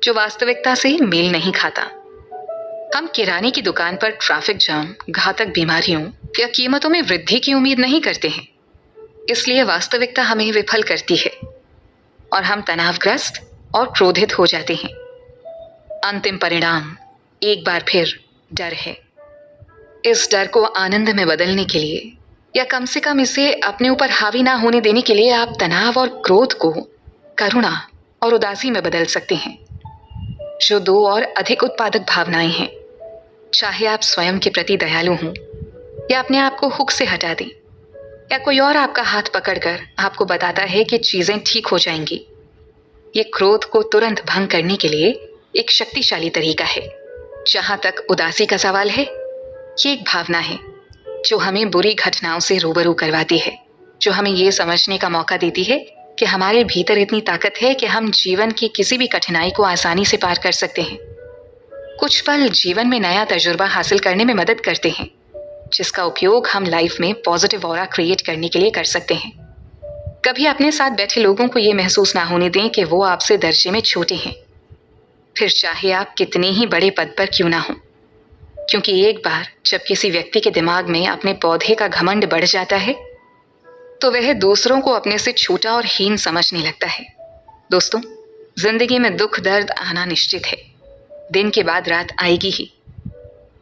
Speaker 1: जो वास्तविकता से मेल नहीं खाता। हम किराने की दुकान पर ट्रैफिक जाम, घातक बीमारियों या कीमतों में वृद्धि की उम्मीद नहीं करते हैं। इसलिए वास्तविकता हमें विफल करती है और हम तनावग्रस्त और क्रोधित हो जाते हैं। अंतिम परिणाम एक बार फिर डर है। इस डर को आनंद में बदलने के लिए या कम से कम इसे अपने ऊपर हावी ना होने देने के लिए आप तनाव और क्रोध को करुणा और उदासी में बदल सकते हैं, जो दो और अधिक उत्पादक भावनाएं हैं। चाहे आप स्वयं के प्रति दयालु हों या अपने आप को हुक से हटा दें, या कोई और आपका हाथ पकड़कर आपको बताता है कि चीजें ठीक हो जाएंगी। ये क्रोध को तुरंत भंग करने के लिए एक शक्तिशाली तरीका है। जहां तक उदासी का सवाल है, ये एक भावना है जो हमें बुरी घटनाओं से रूबरू करवाती है, जो हमें ये समझने का मौका देती है कि हमारे भीतर इतनी ताकत है कि हम जीवन की किसी भी कठिनाई को आसानी से पार कर सकते हैं। कुछ पल जीवन में नया तजुर्बा हासिल करने में मदद करते हैं, जिसका उपयोग हम लाइफ में पॉजिटिव ऑरा क्रिएट करने के लिए कर सकते हैं। कभी अपने साथ बैठे लोगों को ये महसूस ना होने दें कि वो आपसे दर्जे में छोटे हैं, फिर चाहे आप कितने ही बड़े पद पर क्यों ना हों। क्योंकि एक बार जब किसी व्यक्ति के दिमाग में अपने पौधे का घमंड बढ़ जाता है, तो वह दूसरों को अपने से छोटा और हीन समझने लगता है। दोस्तों, जिंदगी में दुख दर्द आना निश्चित है। दिन के बाद रात आएगी ही,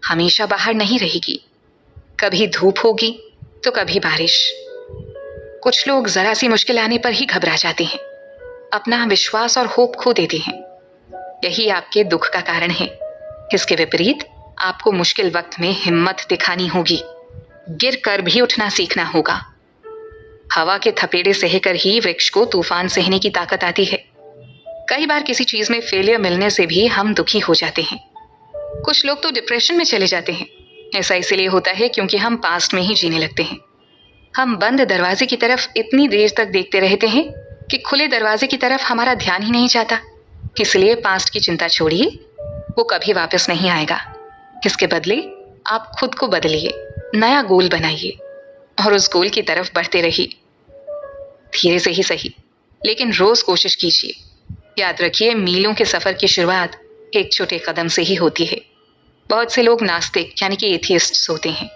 Speaker 1: हमेशा बाहर नहीं रहेगी। कभी धूप होगी तो कभी बारिश। कुछ लोग जरा सी मुश्किल आने पर ही घबरा जाते हैं, अपना विश्वास और होप खो देते हैं। यही आपके दुख का कारण है। इसके विपरीत आपको मुश्किल वक्त में हिम्मत दिखानी होगी, गिर कर भी उठना सीखना होगा। हवा के थपेड़े सहकर ही वृक्ष को तूफान सहने की ताकत आती है। कई बार किसी चीज में फेलियर मिलने से भी हम दुखी हो जाते हैं। कुछ लोग तो डिप्रेशन में चले जाते हैं। ऐसा इसलिए होता है क्योंकि हम पास्ट में ही जीने लगते हैं। हम बंद दरवाजे की तरफ इतनी देर तक देखते रहते हैं कि खुले दरवाजे की तरफ हमारा ध्यान ही नहीं जाता। इसलिए पास्ट की चिंता छोड़िए, वो कभी वापस नहीं आएगा। इसके बदले आप खुद को बदलिए, नया गोल बनाइए और उस गोल की तरफ बढ़ते रहिए। धीरे से ही सही, लेकिन रोज कोशिश कीजिए। याद रखिए, मीलों के सफर की शुरुआत एक छोटे कदम से ही होती है। बहुत से लोग नास्तिक यानी कि एथियस्ट्स होते हैं,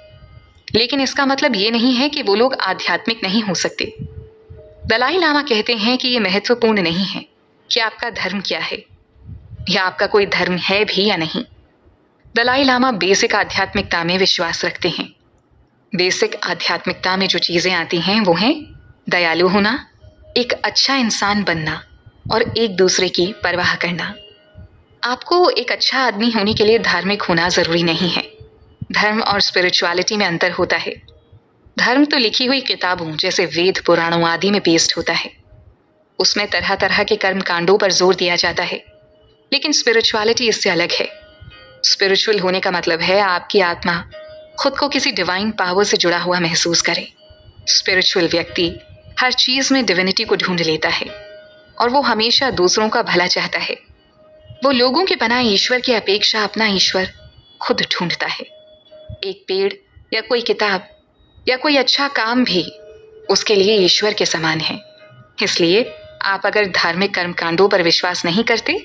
Speaker 1: लेकिन इसका मतलब ये नहीं है कि वो लोग आध्यात्मिक नहीं हो सकते। दलाई लामा कहते हैं कि ये महत्वपूर्ण नहीं है कि आपका धर्म क्या है या आपका कोई धर्म है भी या नहीं। दलाई लामा बेसिक आध्यात्मिकता में विश्वास रखते हैं। बेसिक आध्यात्मिकता में जो चीजें आती हैं वो हैं दयालु होना, एक अच्छा इंसान बनना और एक दूसरे की परवाह करना। आपको एक अच्छा आदमी होने के लिए धार्मिक होना जरूरी नहीं है। धर्म और स्पिरिचुअलिटी में अंतर होता है। धर्म तो लिखी हुई किताबों जैसे वेद, पुराणों आदि में बेस्ड होता है। उसमें तरह तरह के कर्म कांडों पर जोर दिया जाता है। लेकिन स्पिरिचुअलिटी इससे अलग है। स्पिरिचुअल होने का मतलब है आपकी आत्मा खुद को किसी डिवाइन पावर से जुड़ा हुआ महसूस करे। स्पिरिचुअल व्यक्ति हर चीज में डिविनिटी को ढूंढ लेता है और वो हमेशा दूसरों का भला चाहता है। वो लोगों के बनाए ईश्वर की अपेक्षा अपना ईश्वर खुद ढूंढता है। एक पेड़ या कोई किताब या कोई अच्छा काम भी उसके लिए ईश्वर के समान है। इसलिए आप अगर धार्मिक कर्मकांडों पर विश्वास नहीं करते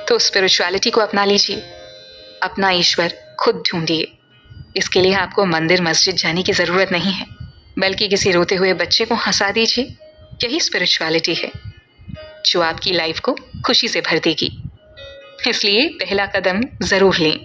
Speaker 1: तो स्पिरिचुअलिटी को अपना लीजिए। अपना ईश्वर खुद ढूंढिए। इसके लिए आपको मंदिर मस्जिद जाने की जरूरत नहीं है, बल्कि किसी रोते हुए बच्चे को हंसा दीजिए। यही स्पिरिचुअलिटी है जो आपकी लाइफ को खुशी से भर देगी। इसलिए पहला कदम जरूर लें।